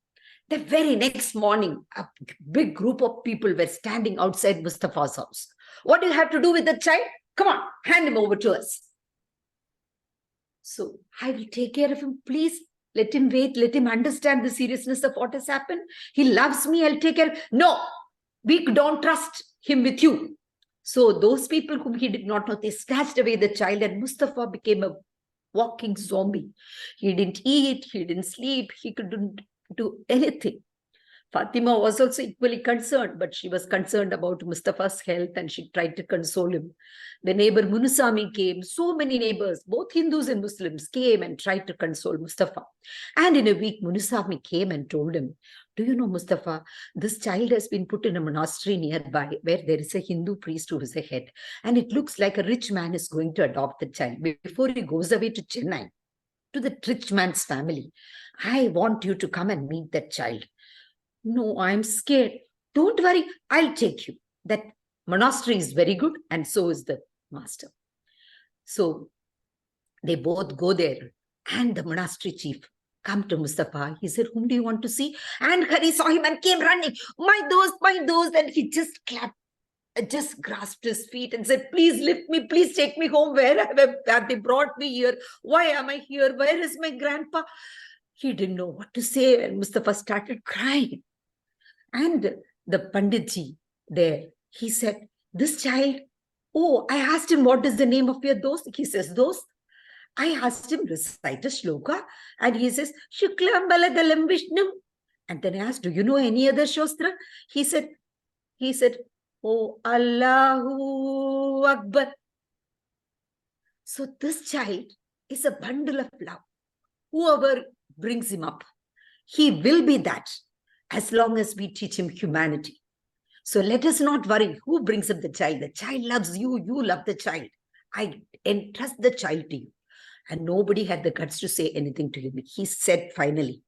The very next morning, a big group of people were standing outside Mustafa's house. What do you have to do with the child? Come on, hand him over to us. So I will take care of him. Please let him wait. Let him understand the seriousness of what has happened. He loves me. I'll take care. No, we don't trust him with you. So those people whom he did not know, they snatched away the child and Mustafa became a walking zombie. He didn't eat. He didn't sleep. He couldn't do anything. Fatima was also equally concerned, but she was concerned about Mustafa's health and she tried to console him. The neighbor Munusami came. So many neighbors, both Hindus and Muslims, came and tried to console Mustafa. And in a week, Munusami came and told him, do you know, Mustafa, this child has been put in a monastery nearby where there is a Hindu priest who is a head. And it looks like a rich man is going to adopt the child before he goes away to Chennai, to the rich man's family. I want you to come and meet that child. No, I'm scared. Don't worry, I'll take you. That monastery is very good and so is the master. So they both go there and the monastery chief come to Mustafa. He said, whom do you want to see? And Hari saw him and came running. My dost. And he just grasped his feet and said, please lift me, please take me home. Where have they brought me here? Why am I here? Where is my grandpa? He didn't know what to say and Mustafa started crying. And the Panditji there, he said, this child, oh, I asked him, what is the name of your dost? He says, dost. I asked him, recite a shloka. And he says, Shuklam Baladalam Vishnum. And then I asked, do you know any other shostra? He said, oh, Allahu Akbar. So this child is a bundle of love. Whoever brings him up, he will be that as long as we teach him humanity. So let us not worry who brings up the child. The child loves you, you love the child. I entrust the child to you. And nobody had the guts to say anything to him. He said finally,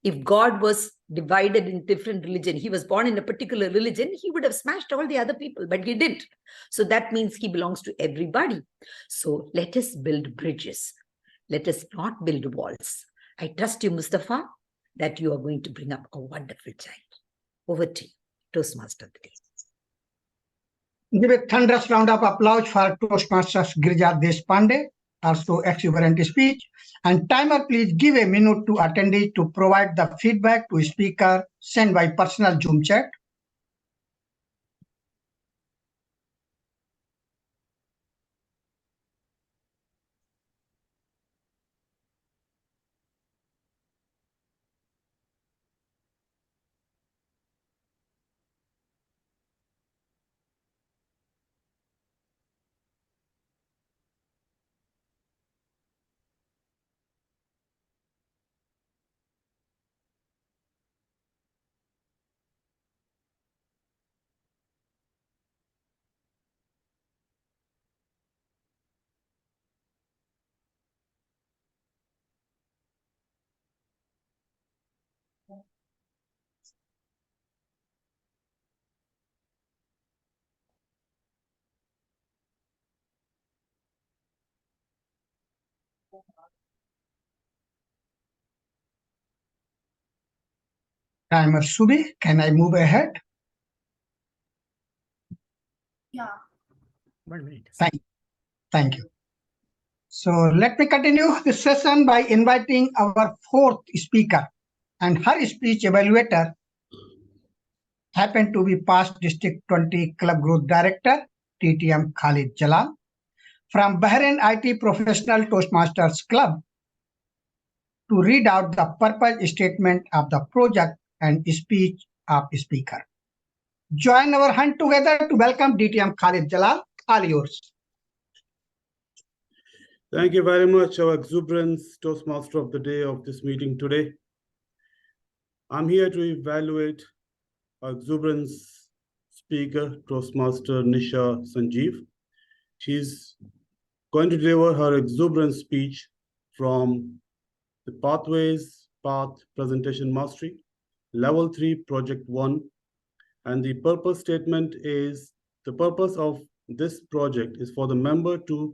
if God was divided in different religion, he was born in a particular religion, he would have smashed all the other people, but he didn't. So that means he belongs to everybody. So let us build bridges. Let us not build walls. I trust you, Mustafa, that you are going to bring up a wonderful child. Over to you, Toastmaster of the day. Give a thunderous round of applause for Toastmasters Girija Deshpande, also exuberant speech. And timer, please give a minute to attendee to provide the feedback to speaker sent by personal Zoom chat. Timer Subi, can I move ahead? Yeah. 1 minute. Thank you. So let me continue this session by inviting our fourth speaker, and her speech evaluator happened to be past District 20 Club Growth Director, TTM Khalid Jalal, from Bahrain IT Professional Toastmasters Club, to read out the purpose statement of the project and speech of speaker. Join our hand together to welcome DTM Khalid Jalal. All yours. Thank you very much, our exuberance Toastmaster of the day of this meeting today. I'm here to evaluate our exuberance speaker, Toastmaster Nisha Sanjeev. She's going to deliver her exuberance speech from the Path Presentation Mastery, Level 3, Project 1. And the purpose statement is, the purpose of this project is for the member to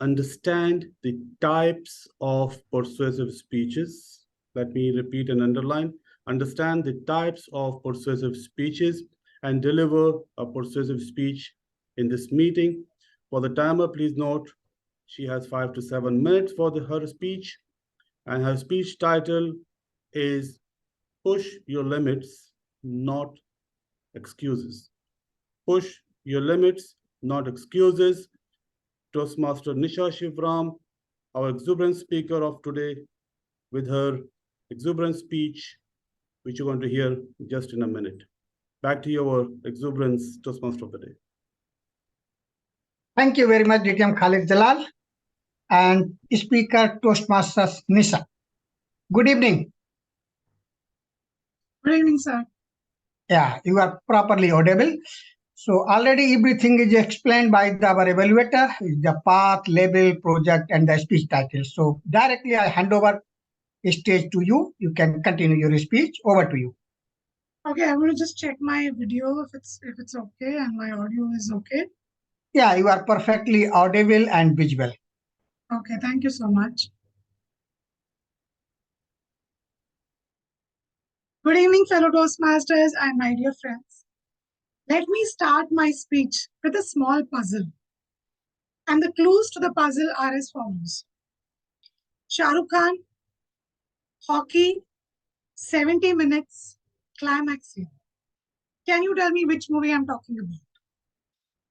understand the types of persuasive speeches. Let me repeat and underline. Understand the types of persuasive speeches and deliver a persuasive speech in this meeting. For the timer, please note, she has 5 to 7 minutes for her speech. And her speech title is Push Your Limits, Not Excuses. Push Your Limits, Not Excuses. Toastmaster Nisha Shivram, our exuberant speaker of today, with her exuberant speech, which you're going to hear just in a minute. Back to your exuberance, Toastmaster of the day. Thank you very much, DTM Khalid Jalal. And speaker Toastmasters Nisha. Good evening. Good evening, sir. Yeah, you are properly audible. So already everything is explained by our evaluator, the path, label, project, and the speech title. So directly I hand over stage to you. You can continue your speech. Over to you. Okay, I will just check my video if it's okay and my audio is okay. Yeah, you are perfectly audible and visible. Okay, thank you so much. Good evening, fellow Toastmasters and my dear friends. Let me start my speech with a small puzzle. And the clues to the puzzle are as follows. Shah Rukh Khan, hockey, 70 minutes, climax scene. Can you tell me which movie I'm talking about?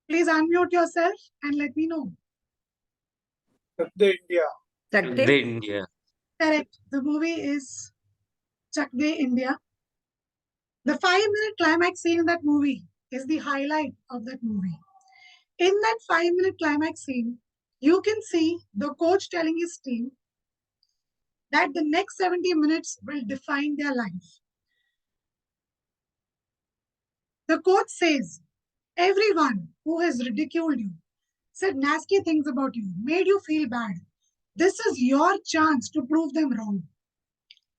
Please unmute yourself and let me know. Chak De India. Chak De India. Correct. The movie is Chak De India. The 5-minute climax scene in that movie is the highlight of that movie. In that 5-minute climax scene, you can see the coach telling his team that the next 70 minutes will define their life. The coach says, everyone who has ridiculed you, said nasty things about you, made you feel bad, this is your chance to prove them wrong.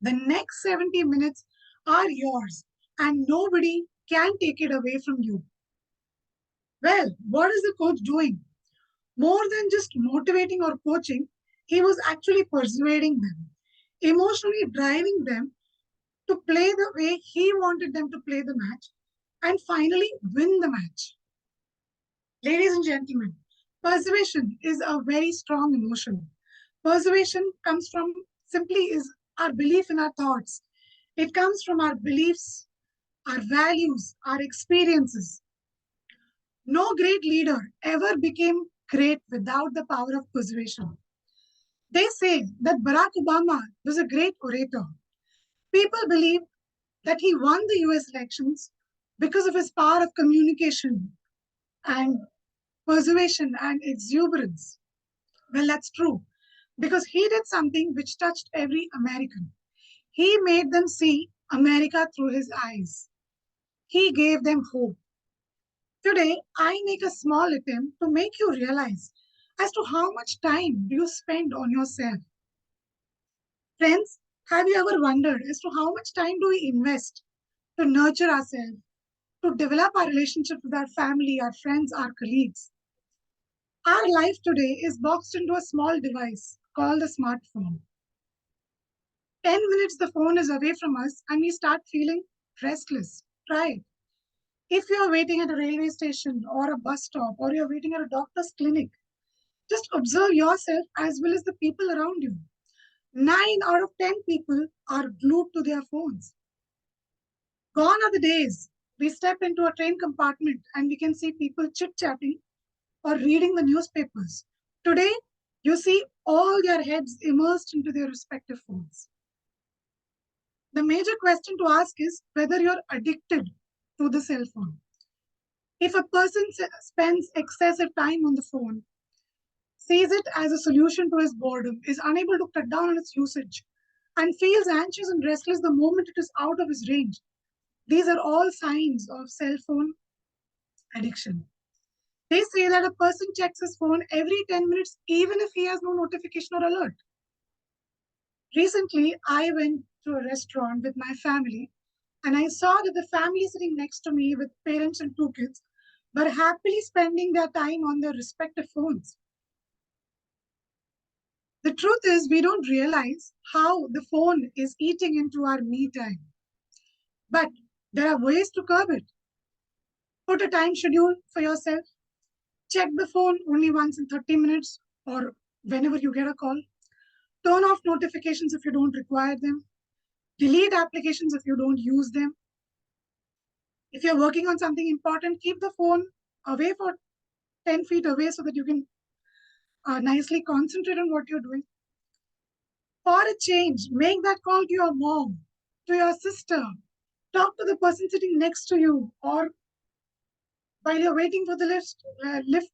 The next 70 minutes are yours and nobody can take it away from you. Well, what is the coach doing? More than just motivating or coaching, he was actually persuading them, emotionally driving them to play the way he wanted them to play the match and finally win the match. Ladies and gentlemen, persuasion is a very strong emotion. Persuasion comes from simply is our belief in our thoughts. It comes from our beliefs, our values, our experiences. No great leader ever became great without the power of persuasion. They say that Barack Obama was a great orator. People believe that he won the US elections because of his power of communication and persuasion and exuberance. Well, that's true, because he did something which touched every American. He made them see America through his eyes. He gave them hope. Today, I make a small attempt to make you realize as to how much time do you spend on yourself. Friends, have you ever wondered as to how much time do we invest to nurture ourselves, to develop our relationship with our family, our friends, our colleagues? Our life today is boxed into a small device called a smartphone. 10 minutes the phone is away from us and we start feeling restless. Try it. If you're waiting at a railway station or a bus stop or you're waiting at a doctor's clinic, Just observe yourself as well as the people around you. 9 out of 10 people are glued to their phones. Gone are the days we step into a train compartment and we can see people chit-chatting or reading the newspapers. Today, you see all their heads immersed into their respective phones. The major question to ask is whether you're addicted to the cell phone. If a person spends excessive time on the phone, sees it as a solution to his boredom, is unable to cut down on its usage, and feels anxious and restless the moment it is out of his range, these are all signs of cell phone addiction. They say that a person checks his phone every 10 minutes, even if he has no notification or alert. Recently, I went to a restaurant with my family, and I saw that the family sitting next to me with parents and 2 kids were happily spending their time on their respective phones. The truth is, we don't realize how the phone is eating into our me time. But there are ways to curb it. Put a time schedule for yourself. Check the phone only once in 30 minutes or whenever you get a call. Turn off notifications if you don't require them. Delete applications if you don't use them. If you're working on something important, keep the phone away for 10 feet away so that you can nicely concentrate on what you're doing. For a change, make that call to your mom, to your sister. Talk to the person sitting next to you, or while you're waiting for the lift,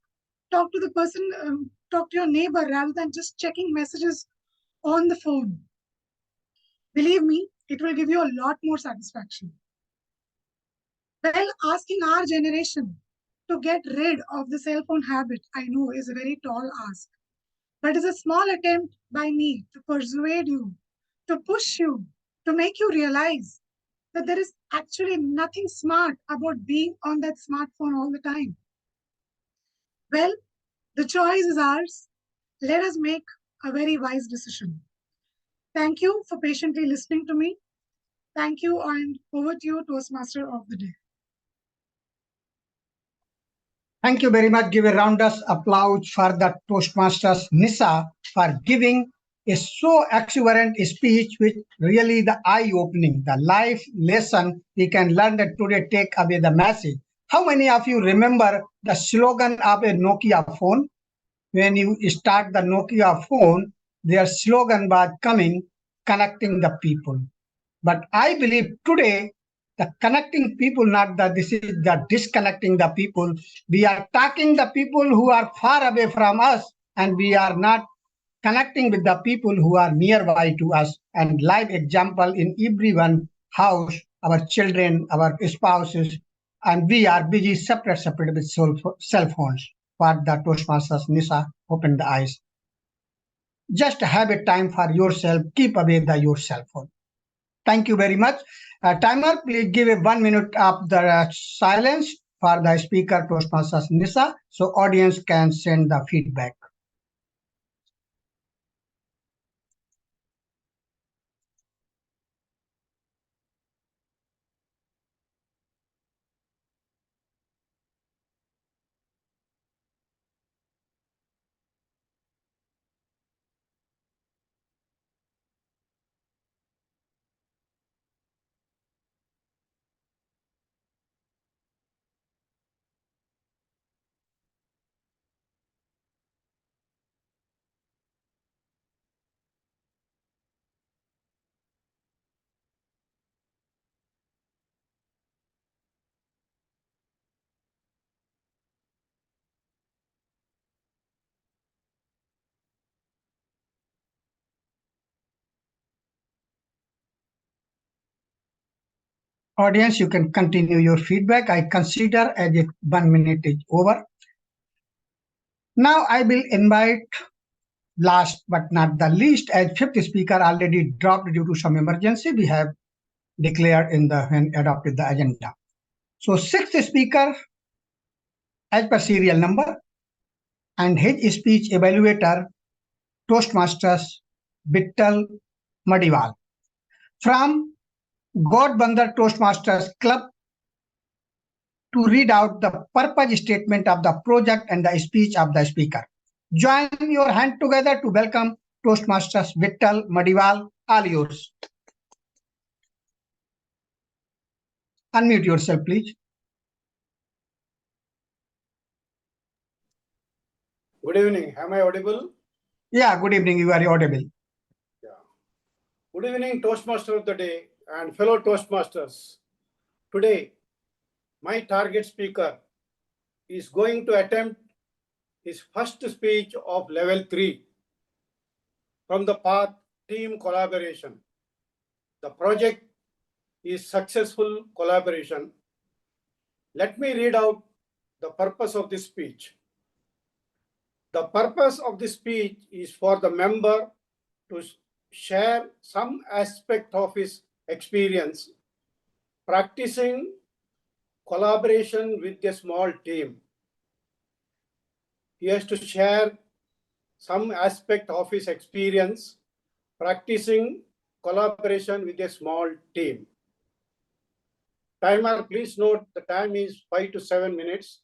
talk to the person, talk to your neighbor rather than just checking messages on the phone. Believe me, it will give you a lot more satisfaction. Well, asking our generation to get rid of the cell phone habit, I know, is a very tall ask. But it's a small attempt by me to persuade you, to push you, to make you realize that there is actually nothing smart about being on that smartphone all the time. Well, the choice is ours. Let us make a very wise decision. Thank you for patiently listening to me. Thank you, and over to you, Toastmaster of the day. Thank you very much. Give a round of applause for the Toastmasters Nisha for giving a so exuberant speech with really the eye-opening, the life lesson we can learn that today take away the message. How many of you remember the slogan of a Nokia phone? When you start the Nokia phone, their slogan was coming, connecting the people. But I believe today, the connecting people, not that this is the disconnecting the people. We are talking the people who are far away from us, and we are not connecting with the people who are nearby to us. And live example in everyone house, our children, our spouses, and we are busy separate with cell phones. For the Toastmasters Nisha open the eyes. Just have a time for yourself. Keep away your cell phone. Thank you very much. Timer, please give a 1 minute of the silence for the speaker Toastmasters Nisha, so audience can send the feedback. Audience, you can continue your feedback. I consider as if 1 minute is over. Now I will invite last but not the least, as fifth speaker already dropped due to some emergency, we have declared in the when adopted the agenda. So sixth speaker as per serial number, and his speech evaluator, Toastmasters Vittal Madival from Ghodbunder Toastmasters Club to read out the purpose statement of the project and the speech of the speaker. Join your hand together to welcome Toastmasters Vittal, Madival, all yours. Unmute yourself, please. Good evening. Am I audible? Yeah, good evening. You are audible. Yeah. Good evening, Toastmaster of the day and fellow Toastmasters. Today, my target speaker is going to attempt his first speech of level 3 from the path team collaboration. The project is successful collaboration. Let me read out the purpose of this speech. The purpose of this speech is for the member to share some aspect of his experience practicing collaboration with a small team. He has to share some aspect of his experience practicing collaboration with a small team. Timer, please note the time is 5 to 7 minutes.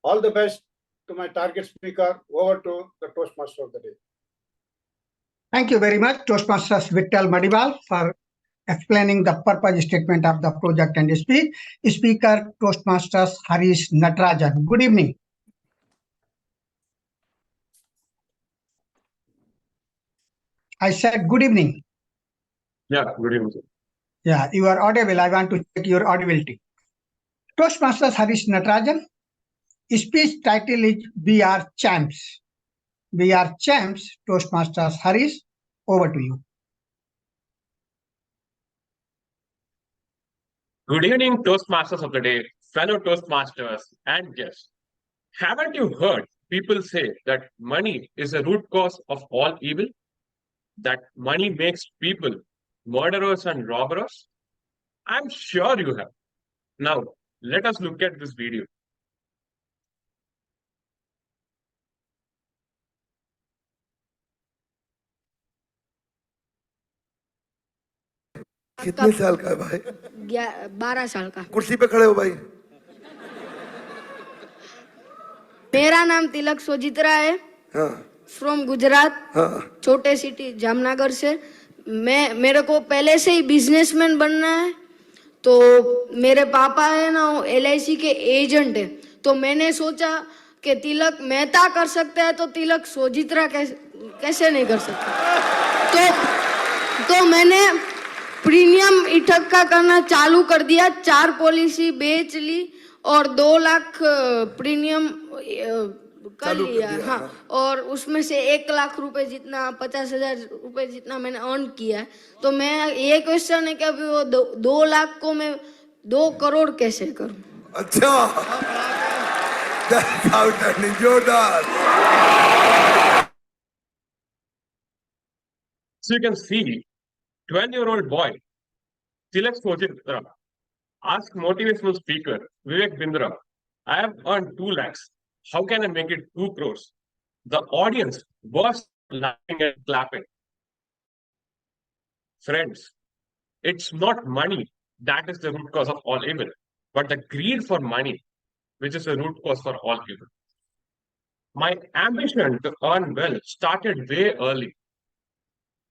All the best to my target speaker. Over to the Toastmaster of the day. Thank you very much, Toastmasters Vittal Madival, for explaining the purpose statement of the project and speech. Speaker Toastmasters Harish Natarajan. Good evening. I said good evening. Yeah, good evening, sir. Yeah, you are audible. I want to check your audibility. Toastmasters Harish Natarajan. Speech title is We Are Champs. We Are Champs. Toastmasters Harish, over to you. Good evening, Toastmasters of the day, fellow Toastmasters, and guests. Haven't you heard people say that money is the root cause of all evil? That money makes people murderers and robbers? I'm sure you have. Now, let us look at this video. कितने साल का है भाई? 12 साल का। कुर्सी पे खड़े हो भाई। मेरा नाम तिलक सोजित्रा है। हाँ। फ्रॉम गुजरात। हाँ। छोटे सिटी जामनगर से। मेरे को पहले से ही बिजनेसमैन बनना है। तो मेरे पापा है ना वो LIC के एजेंट है। तो मैंने सोचा कि तिलक मेहता कर सकता है तो तिलक सोजित्रा कैसे नहीं कर सकता। तो मैंने प्रीमियम इकट्ठा करना चालू कर दिया। 4 पॉलिसी बेच ली और 2 लाख प्रीमियम कर लिया। हाँ, और उसमें से 1 लाख रुपए जितना 50,000 रुपए जितना मैंने अर्न किया है। तो मैं ये क्वेश्चन है कि अभी वो 2 लाख को मैं 2 करोड़ कैसे करूं? अच्छा, जोरदार। So you can see 12-year-old boy, Tilak Sojitra, ask motivational speaker, Vivek Bindra, I have earned 2 lakhs. How can I make it 2 crores? The audience was laughing and clapping. Friends, it's not money that is the root cause of all evil, but the greed for money, which is the root cause for all evil. My ambition to earn well started way early.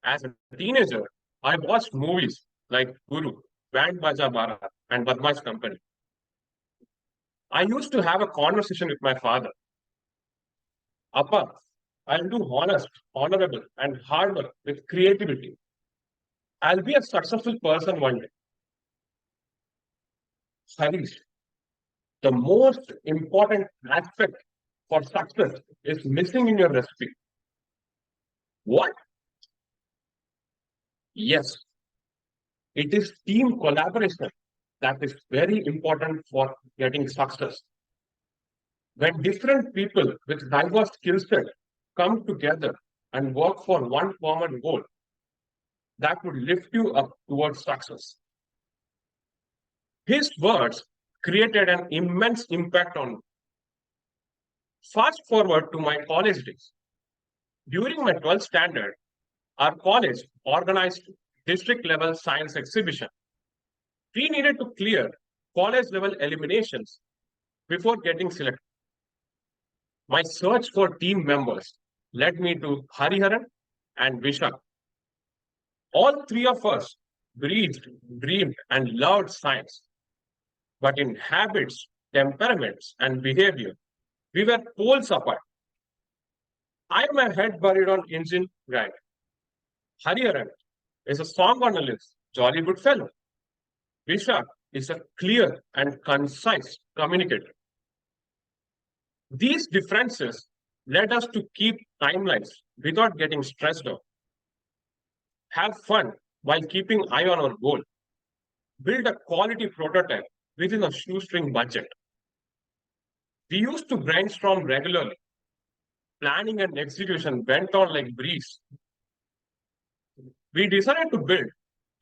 As a teenager, I watched movies like Guru, Band Baja Bharat, and Badmash Company. I used to have a conversation with my father. Appa, I'll do honest, honorable, and hard work with creativity. I'll be a successful person one day. Harish, the most important aspect for success is missing in your recipe. What? Yes, it is team collaboration that is very important for getting success. When different people with diverse skill set come together and work for one common goal, that would lift you up towards success. His words created an immense impact on me. Fast forward to my college days. During my 12th standard, our college organized district level science exhibition. We needed to clear college level eliminations before getting selected. My search for team members led me to Hariharan and Vishak. All three of us breathed, dreamed, and loved science. But in habits, temperaments, and behavior, we were poles apart. I am a head buried on engine grind. Hariharan is a song on a list, jolly good fellow. Vishak is a clear and concise communicator. These differences led us to keep timelines without getting stressed out. Have fun while keeping eye on our goal. Build a quality prototype within a shoestring budget. We used to brainstorm regularly. Planning and execution went on like breeze. We decided to build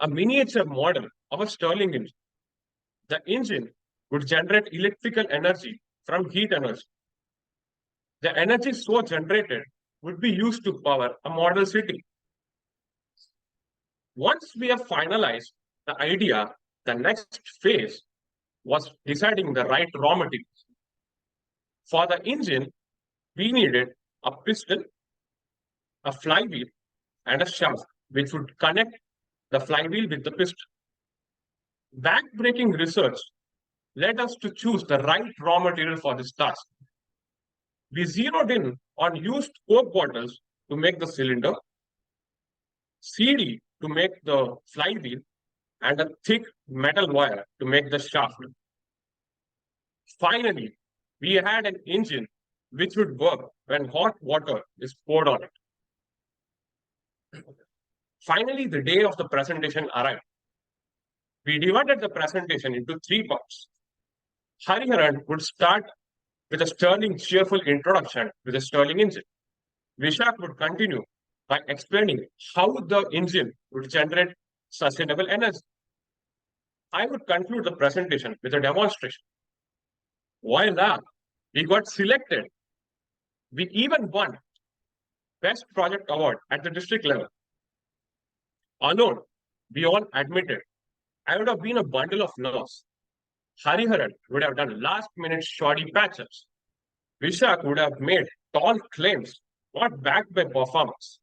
a miniature model of a Stirling engine. The engine would generate electrical energy from heat energy. The energy so generated would be used to power a model city. Once we have finalized the idea, the next phase was deciding the right raw materials. For the engine, we needed a piston, a flywheel, and a shaft, which would connect the flywheel with the piston. Back-breaking research led us to choose the right raw material for this task. We zeroed in on used Coke bottles to make the cylinder, CD to make the flywheel, and a thick metal wire to make the shaft. Finally, we had an engine which would work when hot water is poured on it. Finally, the day of the presentation arrived. We divided the presentation into 3 parts. Hariharan would start with a sterling, cheerful introduction to the Stirling engine. Vishak would continue by explaining how the engine would generate sustainable energy. I would conclude the presentation with a demonstration. Voila, we got selected. We even won Best Project Award at the district level. Alone, we all admitted I would have been a bundle of nerves. Hariharan would have done last-minute shoddy patches. Vishak would have made tall claims not backed by performance.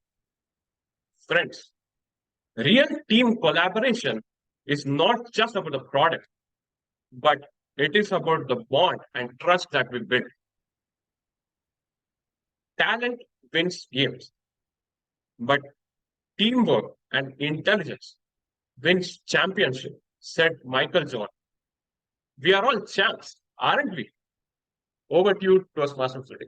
Friends, real team collaboration is not just about the product, but it is about the bond and trust that we build. Talent wins games, but teamwork and intelligence wins championship, said Michael Jordan. We are all champs, aren't we? Over to you, Toastmasters today.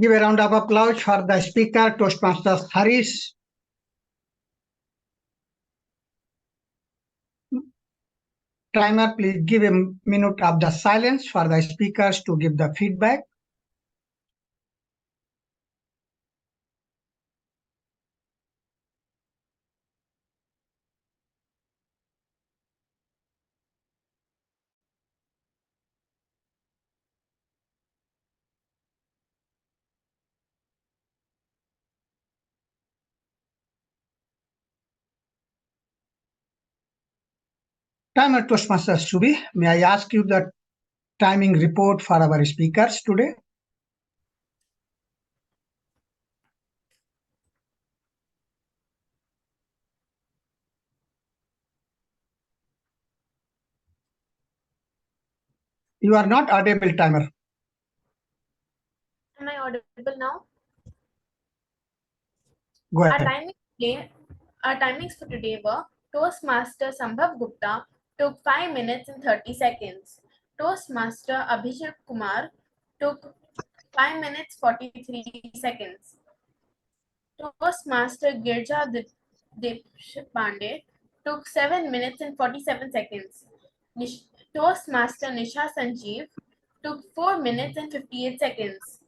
Give a round of applause for the speaker, Toastmasters Harish. Timer, please give a minute of the silence for the speakers to give the feedback. Timer, Toastmasters Subi, may I ask you the timing report for our speakers today? You are not audible, timer. Am I audible now? Go Our ahead. timings for today were Toastmaster Sambhav Gupta took 5 minutes and 30 seconds. Toastmaster Abhishek Kumar took 5 minutes 43 seconds. Toastmaster Girija Deshpande took 7 minutes and 47 seconds. Toastmaster Nisha Sanjeev took 4 minutes and 58 seconds.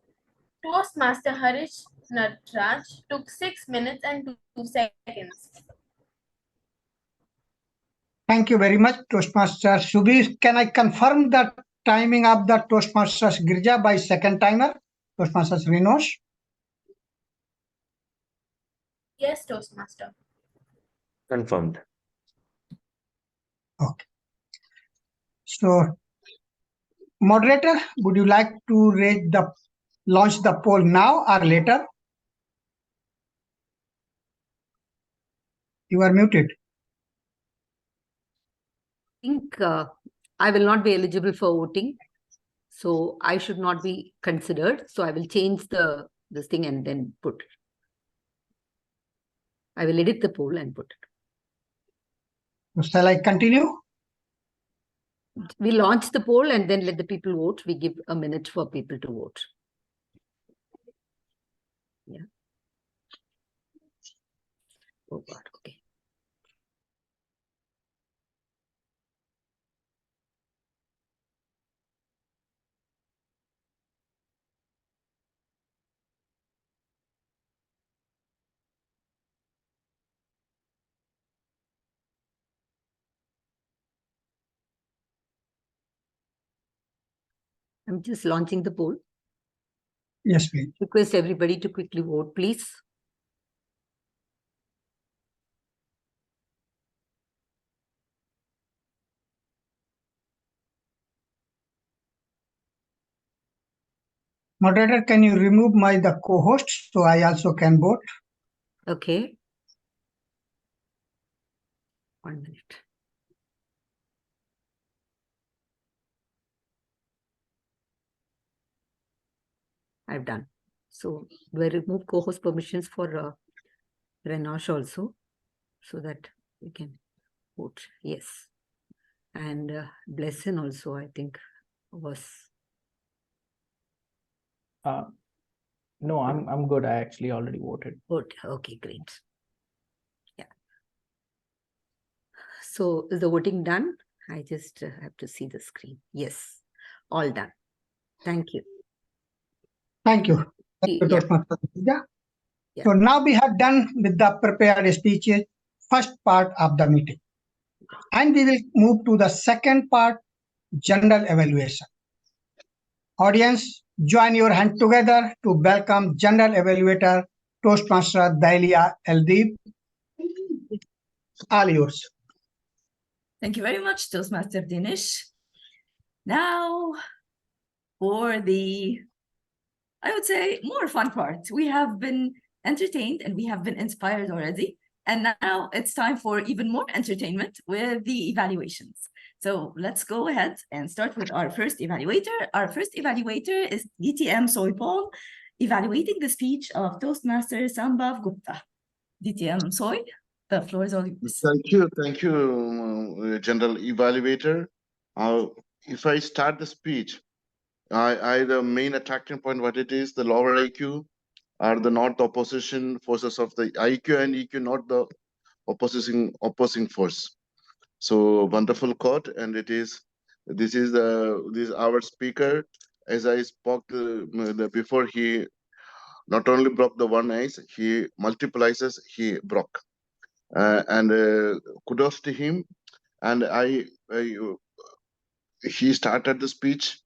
Toastmaster Harish Natarajan took 6 minutes and 2 seconds. Thank you very much, Toastmaster Subi. Can I confirm the timing of the Toastmasters Girija by second timer? Toastmasters Rinosh? Yes, Toastmaster. Confirmed. Okay. So, Moderator, would you like to launch the poll now or later? You are muted. I think I will not be eligible for voting, so I should not be considered. So I will change this thing and then put it. I will edit the poll and put it. Shall I continue? We launch the poll and then let the people vote. We give a minute for people to vote. Yeah. Oh God, okay. I'm just launching the poll. Yes, please. Request everybody to quickly vote, please. Moderator, can you remove the co-host so I also can vote? Okay. 1 minute. I've done. So do I remove co-host permissions for Renosh also so that we can vote? Yes. And Blessin also, I think, was. No, I'm good. I actually already voted. Good. Okay, great. Yeah. So is the voting done? I just have to see the screen. Yes, all done. Thank you. Thank you. Thank you, Yeah. Toastmaster Girija. Yeah. So now we have done with the prepared speeches, first part of the meeting. And we will move to the second part, general evaluation. Audience, join your hand together to welcome General Evaluator, Toastmaster Dahlia Aldeep. All yours. Thank you very much, Toastmaster Dinesh. Now, for the, I would say, more fun part. We have been entertained and we have been inspired already. And now it's time for even more entertainment with the evaluations. So let's go ahead and start with our first evaluator. Our first evaluator is DTM Soy evaluating the speech of Toastmaster Sambhav Gupta. DTM Soy, the floor is all yours. Thank you, General Evaluator. If I start the speech, the main attracting point, what it is, the lower IQ are not the opposition forces of the IQ and EQ, not the opposing force. So wonderful quote, and this is our speaker. As I spoke before, he not only broke the one ice, he multiplies, he broke. And kudos to him. And he started the speech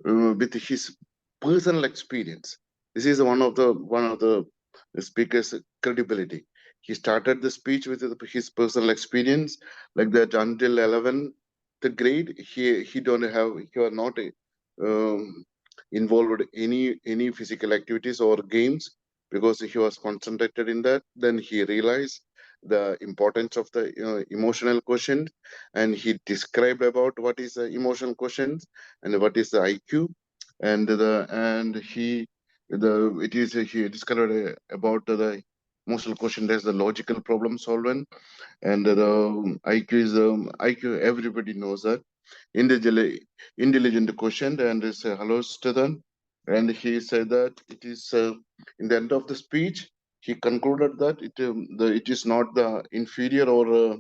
with his personal experience. This is one of the speaker's credibility. He started the speech with his personal experience, like that until 11th grade, he was not involved any physical activities or games because he was concentrated in that. Then he realized the importance of the emotional quotient, and he described about what is the emotional quotient and what is the IQ, he discovered about the emotional quotient as the logical problem solvent, and the IQ is IQ. Everybody knows that intelligent quotient, and is hallucination. And he said that it is in the end of the speech. He concluded that it is not the inferior or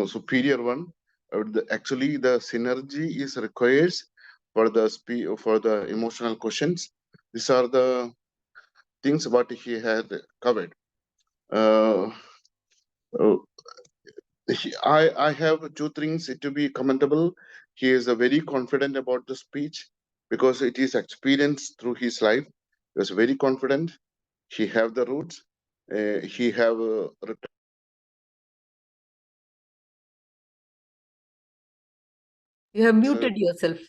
superior one. Actually, the synergy is required for the emotional questions. These are the things what he had covered. I have two things to be commendable. He is very confident about the speech because it is experienced through his life. He was very confident. He have the roots. He have You have muted yourself.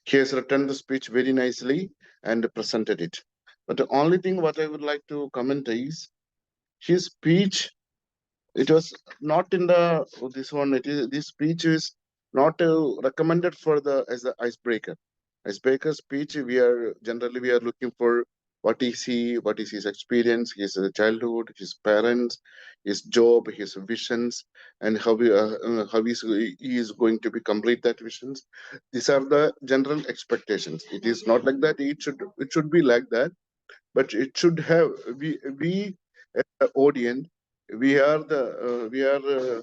He has written the speech very nicely and presented it. But the only thing what I would like to comment is his speech. It was not in the this one. This speech is not recommended for the as the icebreaker. Icebreaker speech. We are looking for what is he, what is his experience, his childhood, his parents, his job, his visions, and how he is going to be complete that visions. These are the general expectations. It is not like that. It should be like that, but it should have we audience. We are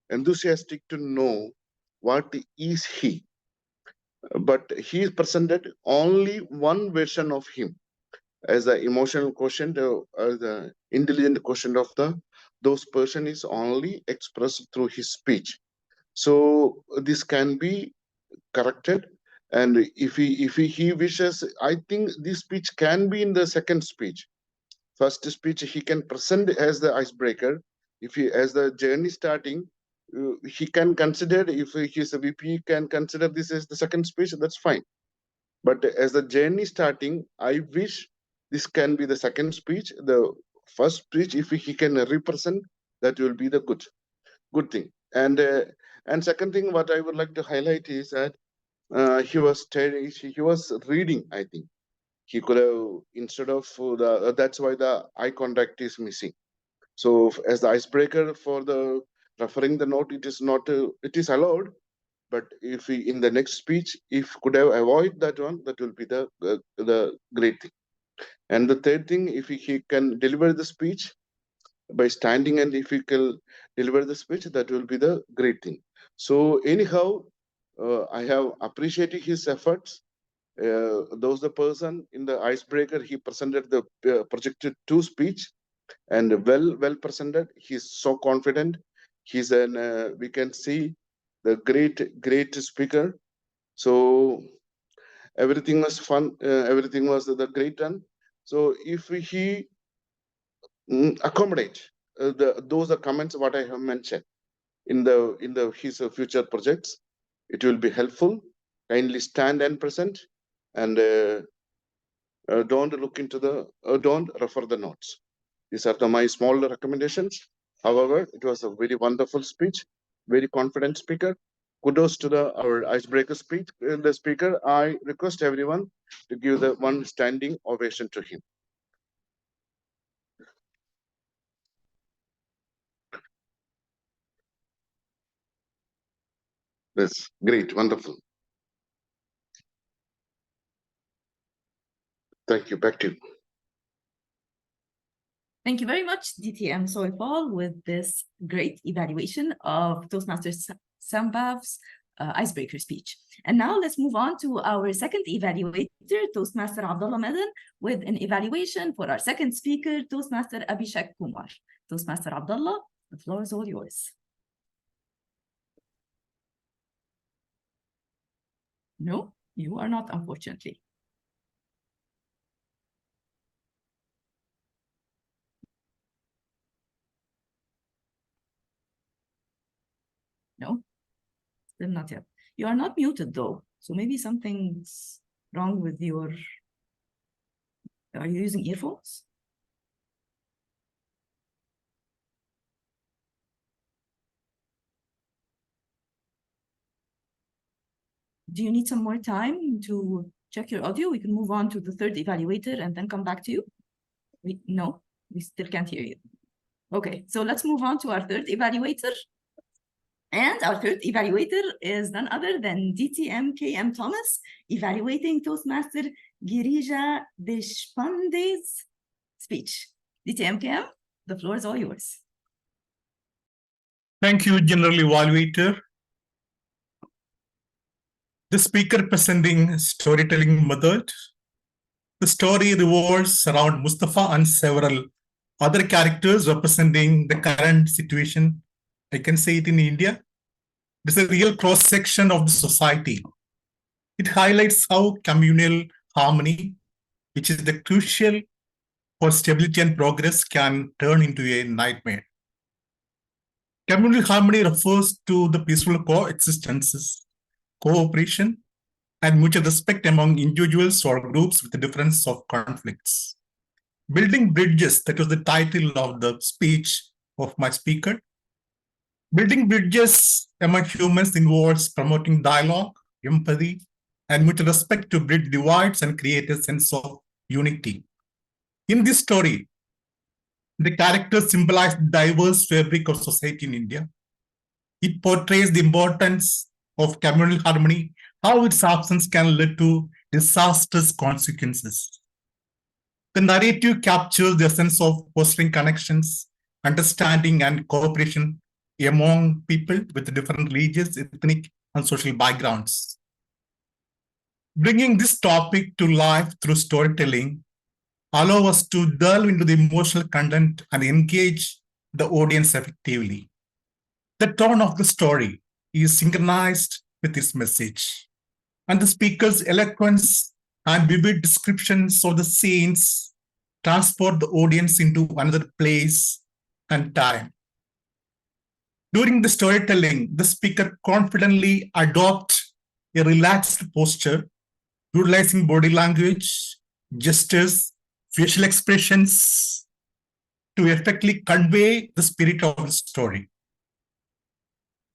enthusiastic to know what is he, but he presented only one version of him as the emotional quotient, the intelligent quotient of those person is only expressed through his speech. So this can be corrected, and if he wishes, I think this speech can be in the second speech. First speech he can present as the icebreaker. If he as the journey starting, he can consider, if he is a VP, can consider this as the second speech. That's fine. But as the journey starting, I wish this can be the second speech. The first speech, if he can represent, that will be the good thing. And second thing, what I would like to highlight is that he was reading. I think he could have, instead of that's why the eye contact is missing. So as the icebreaker for the referring the note, it is not it is allowed, but if he, in the next speech, if could have avoid that one, that will be the great thing. And the third thing, if he can deliver the speech by standing, and if he can deliver the speech, that will be the great thing. So anyhow, I have appreciated his efforts. Those the person in the icebreaker, he presented the projected 2 speech, and well presented. He's so confident. He's an we can see the great speaker. So everything was fun. Everything was the great one. So if he accommodate those are comments what I have mentioned in the his future projects, it will be helpful. Kindly stand and present, and don't look into the don't refer the notes. These are my small recommendations. However, it was a very wonderful speech, very confident speaker. Kudos to our icebreaker speech. The speaker, I request everyone to give the one standing ovation to him. That's great, wonderful. Thank you. Back to you. Thank you very much, DTM Soifal, with this great evaluation of Toastmasters Sambhav's icebreaker speech. And now let's move on to our second evaluator, Toastmaster Abdulla Madan, with an evaluation for our second speaker, Toastmaster Abhishek Kumar. Toastmaster Abdulla, the floor is all yours. No, you are not, unfortunately. No, still not yet. You are not muted though, so maybe something's wrong with your... Are you using earphones? Do you need some more time to check your audio? We can move on to the third evaluator and then come back to you. No, we still can't hear you. Okay, so let's move on to our third evaluator. And our third evaluator is none other than DTM KM Thomas, evaluating Toastmaster Girija Deshpande's speech. DTM KM, the floor is all yours. Thank you, General Evaluator. The speaker presenting storytelling method. The story revolves around Mustafa and several other characters representing the current situation. I can say it in India. It is a real cross-section of the society. It highlights how communal harmony, which is the crucial for stability and progress, can turn into a nightmare. Communal harmony refers to the peaceful coexistences, cooperation, and mutual respect among individuals or groups with the difference of conflicts. Building bridges, that was the title of the speech of my speaker. Building bridges among humans involves promoting dialogue, empathy, and mutual respect to bridge divides and create a sense of unity. In this story, the characters symbolize the diverse fabric of society in India. It portrays the importance of communal harmony, how its absence can lead to disastrous consequences. The narrative captures the essence of fostering connections, understanding, and cooperation among people with different religious, ethnic, and social backgrounds. Bringing this topic to life through storytelling allows us to delve into the emotional content and engage the audience effectively. The tone of the story is synchronized with its message, and the speaker's eloquence and vivid descriptions of the scenes transport the audience into another place and time. During the storytelling, the speaker confidently adopts a relaxed posture, utilizing body language, gestures, facial expressions to effectively convey the spirit of the story.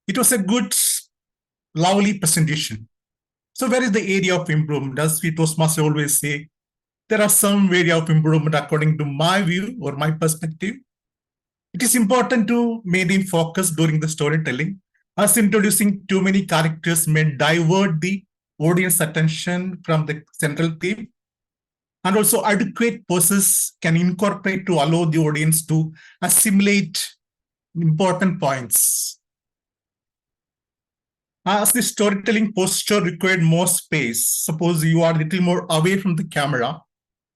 It was a good, lovely presentation. So where is the area of improvement? As we Toastmasters always say, there are some area of improvement according to my view or my perspective. It is important to maintain focus during the storytelling, as introducing too many characters may divert the audience attention from the central theme. And also adequate pauses can incorporate to allow the audience to assimilate important points. As the storytelling posture required more space, suppose you are a little more away from the camera,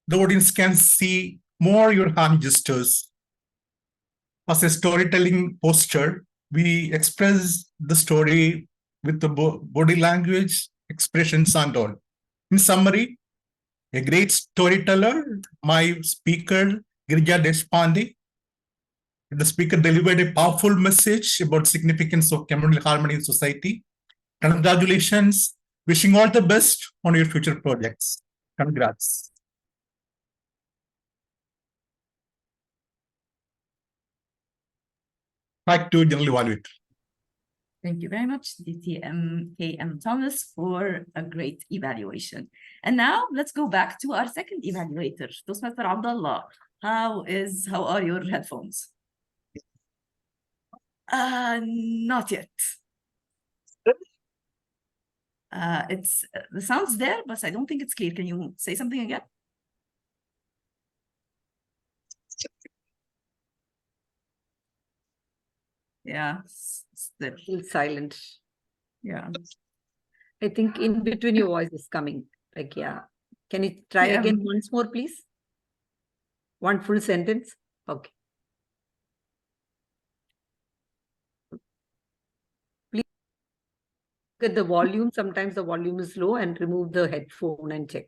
the audience can see more your hand gestures. As a storytelling posture, we express the story with the body language, expressions, and all. In summary, a great storyteller, my speaker, Girija Deshpande. The speaker delivered a powerful message about significance of communal harmony in society. Congratulations. Wishing all the best on your future projects. Congrats. Back to General Evaluator. Thank you very much, DTM KM Thomas, for a great evaluation. And now let's go back to our second evaluator, Toastmaster Abdulla. How are your headphones? Not yet. It's the sound's there, but I don't think it's clear. Can you say something again? Yeah, still silent. Yeah. I think in between your voice is coming. Like, yeah. Can you try again once more, please? One full sentence. Okay. Please look at the volume. Sometimes the volume is low, and remove the headphone and check.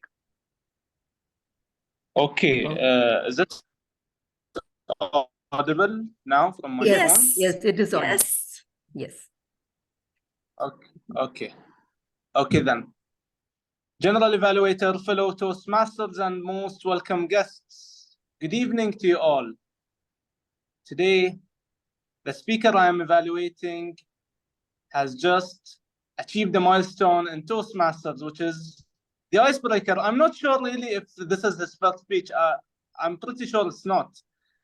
Okay. Is it audible now from my phone? Yes, it is audible. Yes. Okay then. General Evaluator, fellow Toastmasters, and most welcome guests. Good evening to you all. Today, the speaker I am evaluating has just achieved a milestone in Toastmasters, which is the icebreaker. I'm not sure really if this is his first speech. I'm pretty sure it's not.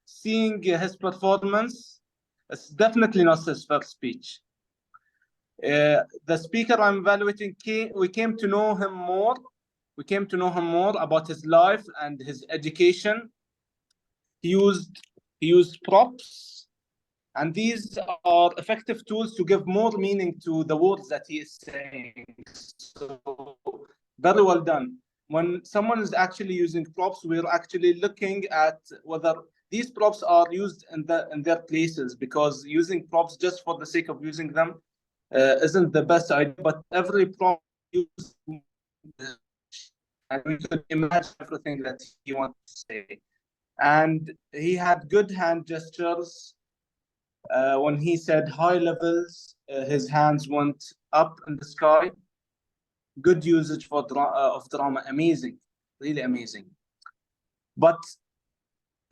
Seeing his performance, it's definitely not his first speech. The speaker I'm evaluating, we came to know him more. We came to know him more about his life and his education. He used props, and these are effective tools to give more meaning to the words that he is saying. So, very well done. When someone is actually using props, we're actually looking at whether these props are used in their places, because using props just for the sake of using them isn't the best idea. But every prop used, and we could imagine everything that he wanted to say. And he had good hand gestures. When he said high levels, his hands went up in the sky. Good usage for of drama, amazing, really amazing. But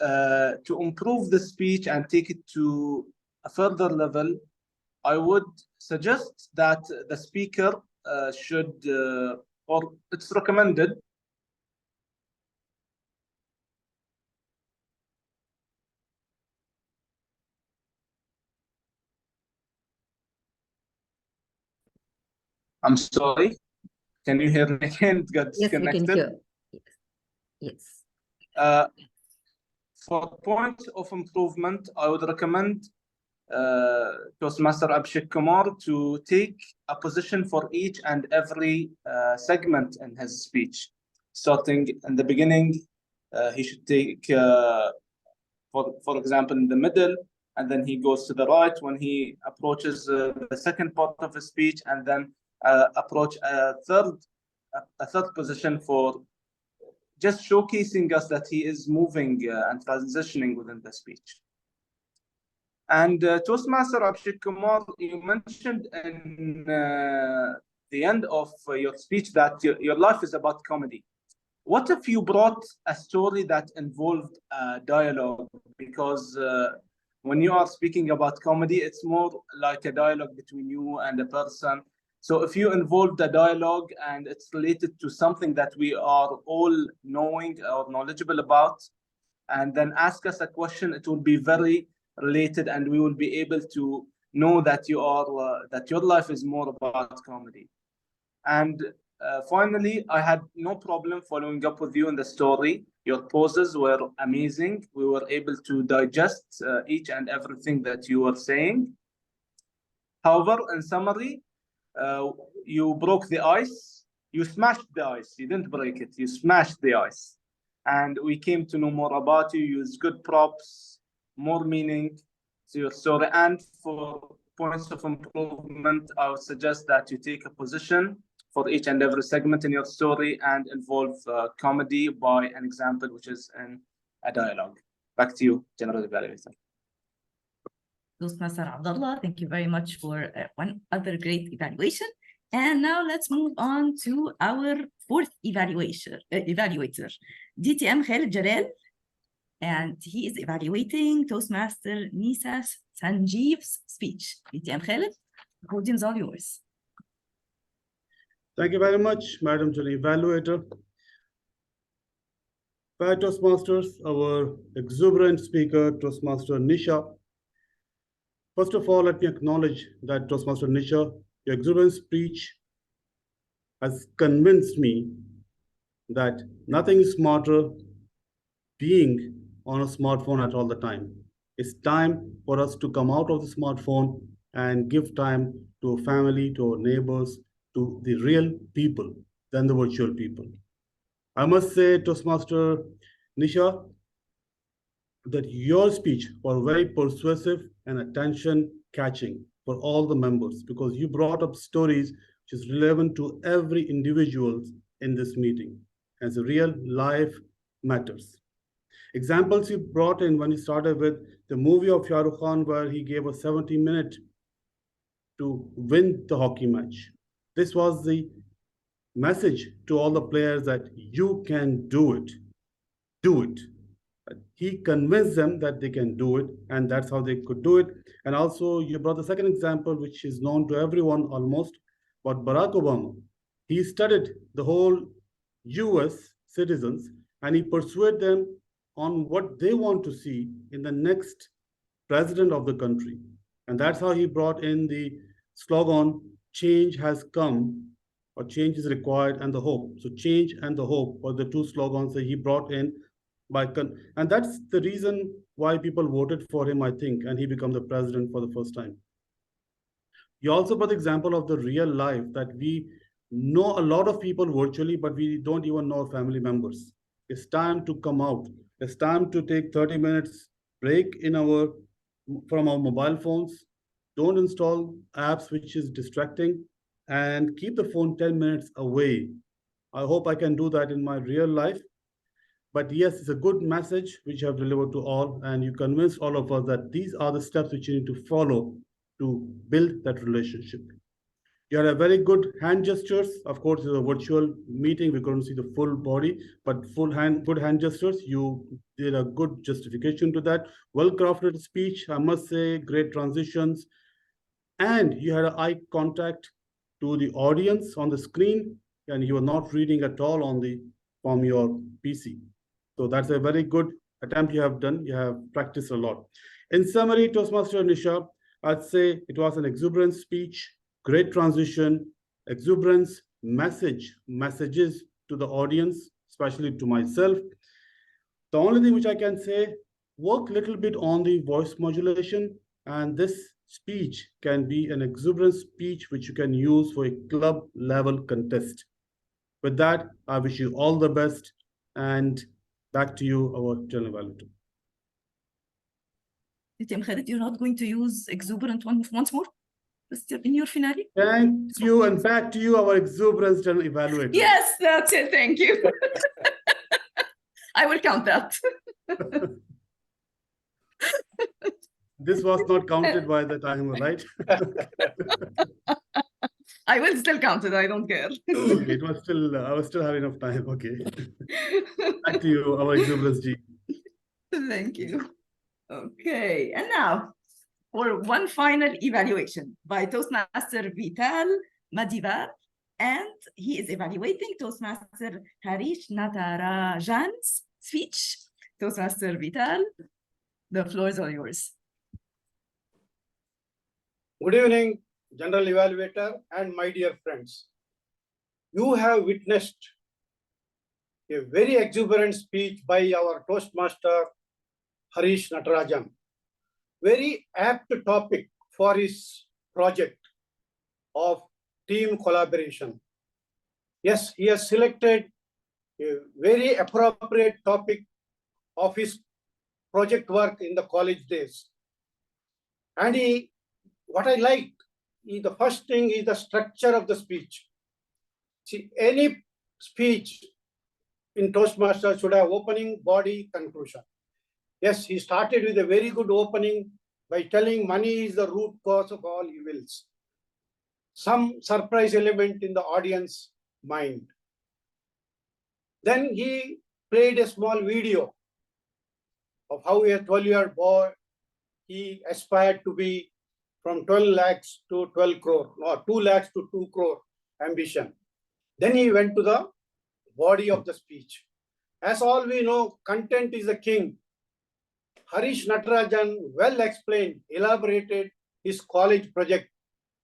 to improve the speech and take it to a further level, I would suggest that the speaker should, or it's recommended, I'm sorry, can you hear me again? It got disconnected. Yes, we can hear. Yes. For point of improvement, I would recommend Toastmaster Abhishek Kumar to take a position for each and every segment in his speech. Starting in the beginning, he should take, for example, in the middle, and then he goes to the right when he approaches the second part of his speech, and then approach a third position for just showcasing us that he is moving and transitioning within the speech. And Toastmaster Abhishek Kumar, you mentioned in the end of your speech that your life is about comedy. What if you brought a story that involved dialogue? Because when you are speaking about comedy, it's more like a dialogue between you and a person. So if you involve the dialogue and it's related to something that we are all knowing or knowledgeable about, and then ask us a question, it will be very related, and we will be able to know that you are that your life is more about comedy. And finally, I had no problem following up with you in the story. Your poses were amazing. We were able to digest each and everything that you were saying. However, in summary, you broke the ice. You smashed the ice. You didn't break it. You smashed the ice. And we came to know more about you. You used good props, more meaning to your story. And for points of improvement, I would suggest that you take a position for each and every segment in your story and involve comedy by an example, which is in a dialogue. Back to you, General Evaluator. Toastmaster Abdullah, thank you very much for one other great evaluation. And now let's move on to our fourth evaluator, DTM Khalid Jalal. And he is evaluating Toastmaster Nisha Sanjeev's speech. DTM Khalid, the podium is all yours. Thank you very much, Madam Jury Evaluator. By Toastmasters, our exuberant speaker, Toastmaster Nisha. First of all, let me acknowledge that Toastmaster Nisha, your exuberant speech has convinced me that nothing is smarter being on a smartphone at all the time. It's time for us to come out of the smartphone and give time to our family, to our neighbors, to the real people than the virtual people. I must say, Toastmaster Nisha, that your speech was very persuasive and attention-catching for all the members, because you brought up stories which is relevant to every individual in this meeting, as a real life matters. Examples you brought in when you started with the movie of Shah Rukh Khan, where he gave a 70-minute to win the hockey match. This was the message to all the players that you can do it. Do it. He convinced them that they can do it, and that's how they could do it. And also, you brought the second example, which is known to everyone almost, but Barack Obama. He studied the whole US citizens, and he persuaded them on what they want to see in the next president of the country. And that's how he brought in the slogan, change has come, or change is required, and the hope. So change and the hope were the two slogans that he brought in. And that's the reason why people voted for him, I think, and he became the president for the first time. You also brought the example of the real life, that we know a lot of people virtually, but we don't even know family members. It's time to come out. It's time to take 30 minutes break from our mobile phones. Don't install apps which is distracting, and keep the phone 10 minutes away. I hope I can do that in my real life. But yes, it's a good message which you have delivered to all, and you convinced all of us that these are the steps which you need to follow to build that relationship. You had a very good hand gestures. Of course, it's a virtual meeting. We couldn't see the full body, but good hand gestures. You did a good justification to that. Well-crafted speech, I must say, great transitions. And you had eye contact to the audience on the screen, and you were not reading at all from your PC. So that's a very good attempt you have done. You have practiced a lot. In summary, Toastmaster Nisha, I'd say it was an exuberant speech, great transition, exuberance, messages to the audience, especially to myself. The only thing which I can say, work a little bit on the voice modulation, and this speech can be an exuberant speech which you can use for a club level contest. With that, I wish you all the best, and back to you, our general evaluator. Khalid, you're not going to use exuberant once more? In your finale? Thank you, and back to you, our exuberance general evaluator. Yes, that's it. Thank you. I will count that. This was not counted by the timer, right? I will still count it. I don't care. Okay, it was still, I was still having enough time. Okay. Back to you, our exuberance G. Thank you. Okay, and now for one final evaluation by Toastmaster Vittal Madival, and he is evaluating Toastmaster Harish Natarajan's speech. Toastmaster Vittal, the floor is all yours. Good evening, General Evaluator and my dear friends. You have witnessed a very exuberant speech by our Toastmaster Harish Natarajan. Very apt topic for his project of team collaboration. Yes, he has selected a very appropriate topic of his project work in the college days. And what I liked, the first thing is the structure of the speech. See, any speech in Toastmasters should have opening, body, conclusion. Yes, he started with a very good opening by telling money is the root cause of all evils. Some surprise element in the audience mind. Then he played a small video of how a 12-year-old boy, he aspired to be from 12 lakhs to 12 crore, or 2 lakhs to 2 crore ambition. Then he went to the body of the speech. As all we know, content is the king. Harish Natarajan well explained, elaborated his college project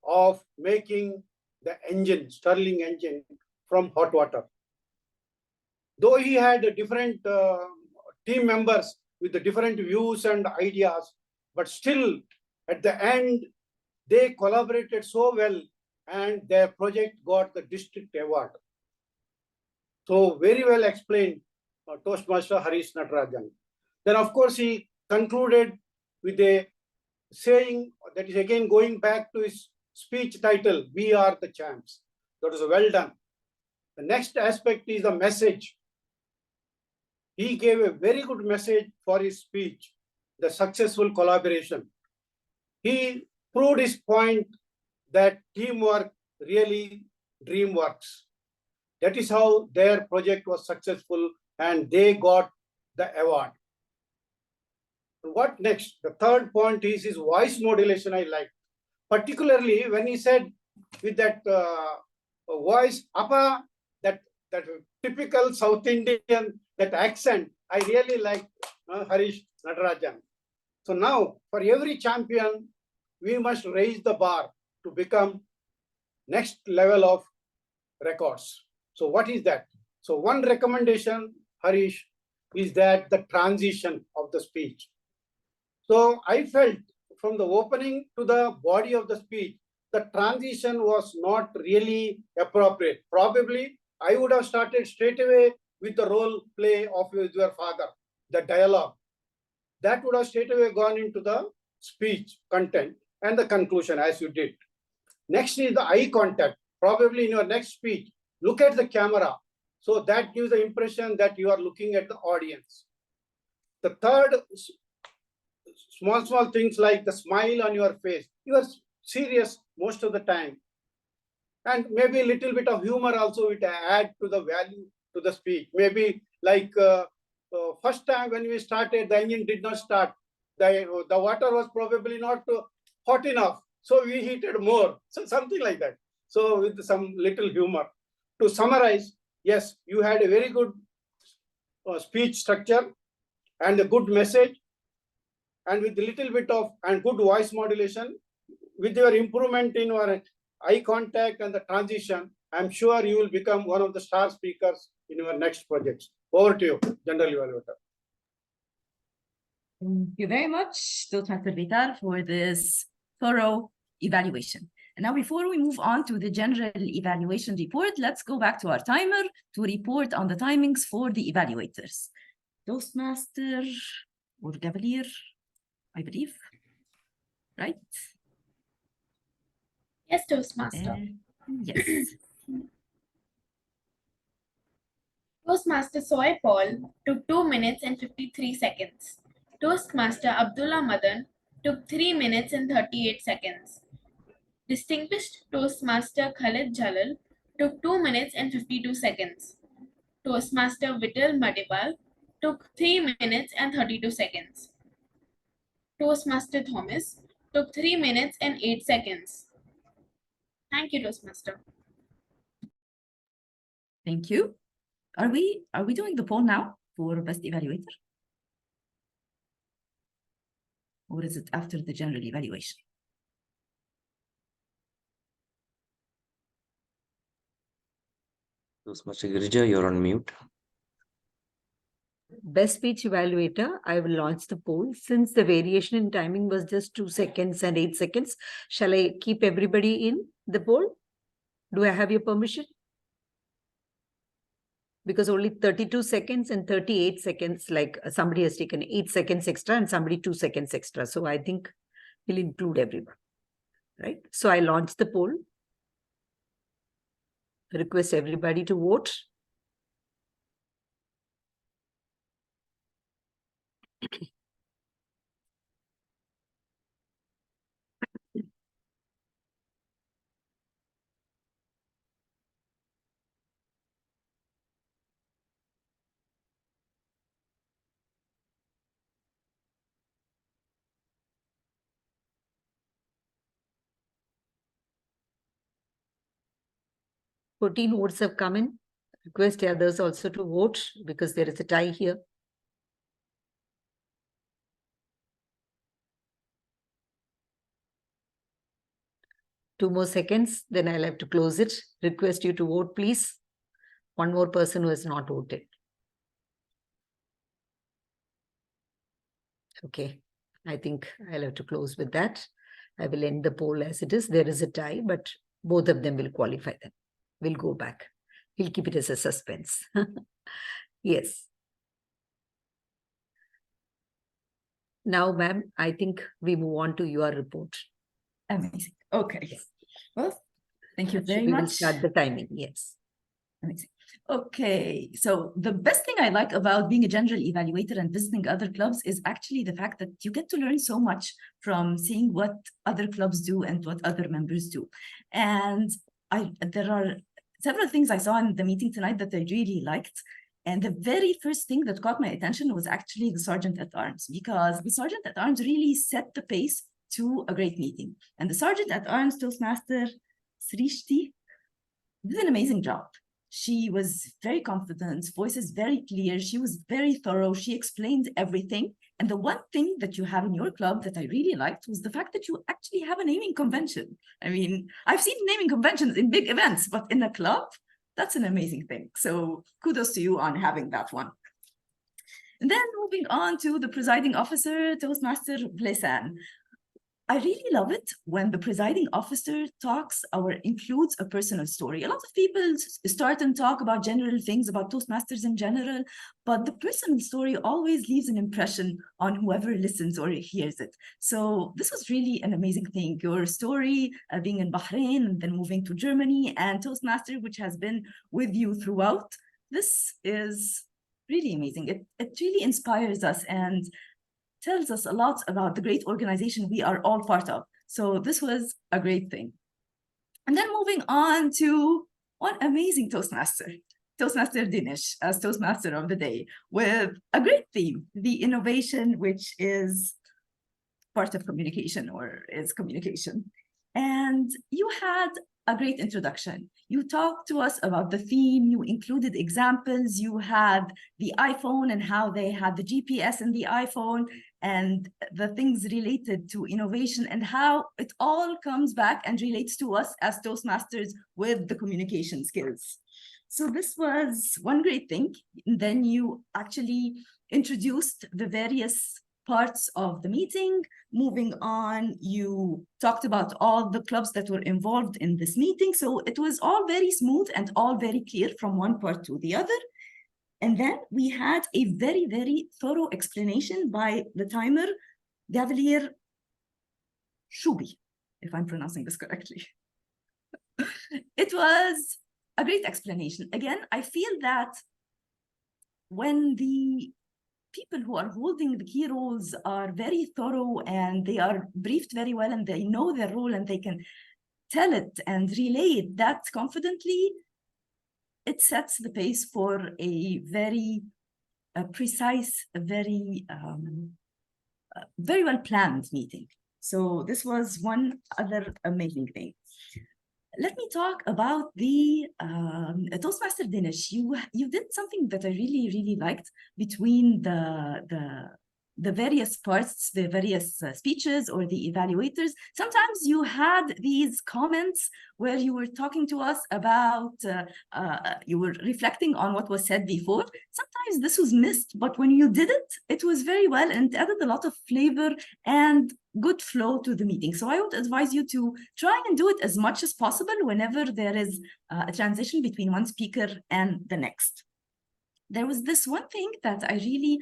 of making the engine, Stirling engine, from hot water. Though he had different team members with the different views and ideas, but still at the end, they collaborated so well and their project got the district award. So very well explained, Toastmaster Harish Natarajan. Then of course he concluded with a saying that is again going back to his speech title, "We are the champs." That was well done. The next aspect is the message. He gave a very good message for his speech, the successful collaboration. He proved his point that teamwork really dream works. That is how their project was successful and they got the award. What next? The third point is his voice modulation I liked. Particularly when he said with that voice, Appa, that typical South Indian, that accent, I really like Harish Natarajan. So now, for every champion, we must raise the bar to become next level of records. So what is that? So one recommendation, Harish, is that the transition of the speech. So I felt from the opening to the body of the speech, the transition was not really appropriate. Probably I would have started straight away with the role play of your father, the dialogue. That would have straight away gone into the speech content and the conclusion as you did. Next is the eye contact. Probably in your next speech, look at the camera So that gives the impression that you are looking at the audience. The third, small things like the smile on your face. You are serious most of the time. And maybe a little bit of humor also it add to the value to the speech. Maybe like first time when we started, the engine did not start. The water was probably not hot enough. So we heated more. So something like that. So with some little humor. To summarize, yes, you had a very good speech structure and a good message, and with a little bit of and good voice modulation, with your improvement in your eye contact and the transition, I'm sure you will become one of the star speakers in your next projects. Over to you, General Evaluator. Thank you very much, Toastmaster Vittal, for this thorough evaluation. And now, before we move on to the general evaluation report, let's go back to our timer to report on the timings for the evaluators. Toastmaster or Gavel, I believe, right? Yes, Toastmaster. Yes. Toastmaster Soy Paul took 2 minutes and 53 seconds. Toastmaster Abdulla Madan took 3 minutes and 38 seconds. Distinguished Toastmaster Khalid Jalal took 2 minutes and 52 seconds. Toastmaster Vittal Madival took 3 minutes and 32 seconds. Toastmaster Thomas took 3 minutes and 8 seconds. Thank you, Toastmaster. Thank you. Are we doing the poll now for best evaluator? Or is it after the general evaluation? Toastmaster Girija, you're on mute. Best speech evaluator, I will launch the poll. Since the variation in timing was just 2 seconds and 8 seconds, shall I keep everybody in the poll? Do I have your permission? Because only 32 seconds and 38 seconds, like somebody has taken 8 seconds extra and somebody 2 seconds extra. So I think we'll include everyone, right? So I launch the poll. Request everybody to vote. Fourteen votes have come in. Request others also to vote because there is a tie here. Two more seconds, then I'll have to close it. Request you to vote, please. One more person who has not voted. Okay, I think I'll have to close with that. I will end the poll as it is. There is a tie, but both of them will qualify them. We'll go back. We'll keep it as a suspense. Yes. Now, ma'am, I think we move on to your report. Amazing. Okay. Yes. Well, thank you very we much. Will start the timing. Yes. Amazing. Okay, so the best thing I like about being a general evaluator and visiting other clubs is actually the fact that you get to learn so much from seeing what other clubs do and what other members do. And there are several things I saw in the meeting tonight that I really liked. And the very first thing that caught my attention was actually the Sergeant at Arms, because the Sergeant at Arms really set the pace to a great meeting. And the Sergeant at Arms, Toastmaster Srishti, did an amazing job. She was very confident, voice is very clear, she was very thorough, she explained everything. And the one thing that you have in your club that I really liked was the fact that you actually have a naming convention. I mean, I've seen naming conventions in big events, but in a club, that's an amazing thing. So kudos to you on having that one. And then moving on to the presiding officer, Toastmaster Blesan. I really love it when the presiding officer talks or includes a personal story. A lot of people start and talk about general things about Toastmasters in general, but the personal story always leaves an impression on whoever listens or hears it. So this was really an amazing thing. Your story being in Bahrain and then moving to Germany, and Toastmaster, which has been with you throughout. this is really amazing. It really inspires us and tells us a lot about the great organization we are all part of. So this was a great thing. And then moving on to one amazing Toastmaster, Toastmaster Dinesh as Toastmaster of the day, with a great theme, the innovation, which is part of communication or is communication. And you had a great introduction. You talked to us about the theme, you included examples, you had the iPhone and how they had the GPS in the iPhone and the things related to innovation and how it all comes back and relates to us as Toastmasters with the communication skills. So this was one great thing. And then you actually introduced the various parts of the meeting. Moving on, you talked about all the clubs that were involved in this meeting. So it was all very smooth and all very clear from one part to the other. And then we had a very, very thorough explanation by the timer, Gavel Shubi, if I'm pronouncing this correctly. It was a great explanation. Again, I feel that when the people who are holding the key roles are very thorough and they are briefed very well and they know their role and they can tell it and relay it that confidently, it sets the pace for a very precise, very well planned meeting. So this was one other amazing thing. Let me talk about the Toastmaster Dinesh. You did something that I really, really liked between the various parts, the various speeches or the evaluators. Sometimes you had these comments where you were talking to us about, you were reflecting on what was said before. Sometimes this was missed, but when you did it, it was very well and added a lot of flavor and good flow to the meeting. So I would advise you to try and do it as much as possible whenever there is a transition between one speaker and the next. There was this one thing that I really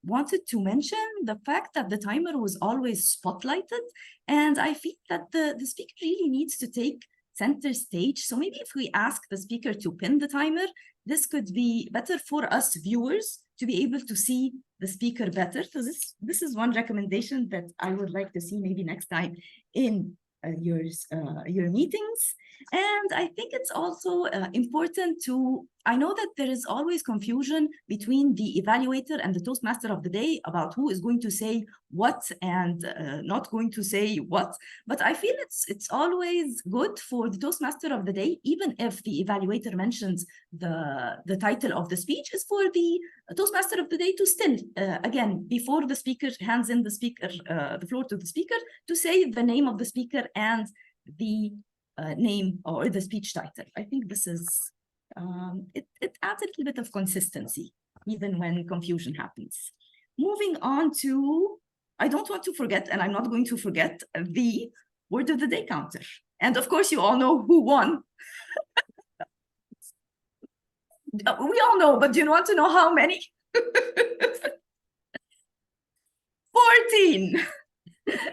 wanted to mention, the fact that the timer was always spotlighted. And I feel that the speaker really needs to take center stage. So maybe if we ask the speaker to pin the timer, this could be better for us viewers to be able to see the speaker better. So this is one recommendation that I would like to see maybe next time in your meetings. And I think it's also important to, I know that there is always confusion between the evaluator and the Toastmaster of the day about who is going to say what and not going to say what, but I feel it's always good for the Toastmaster of the day, even if the evaluator mentions the title of the speech, is for the Toastmaster of the day to still, again, before the speaker hands in the floor to the speaker, to say the name of the speaker and the name or the speech title. I think this is, it adds a little bit of consistency, even when confusion happens. Moving on to, I don't want to forget, and I'm not going to forget, the word of the day counter. And of course, you all know who won. We all know, but do you want to know how many? 14.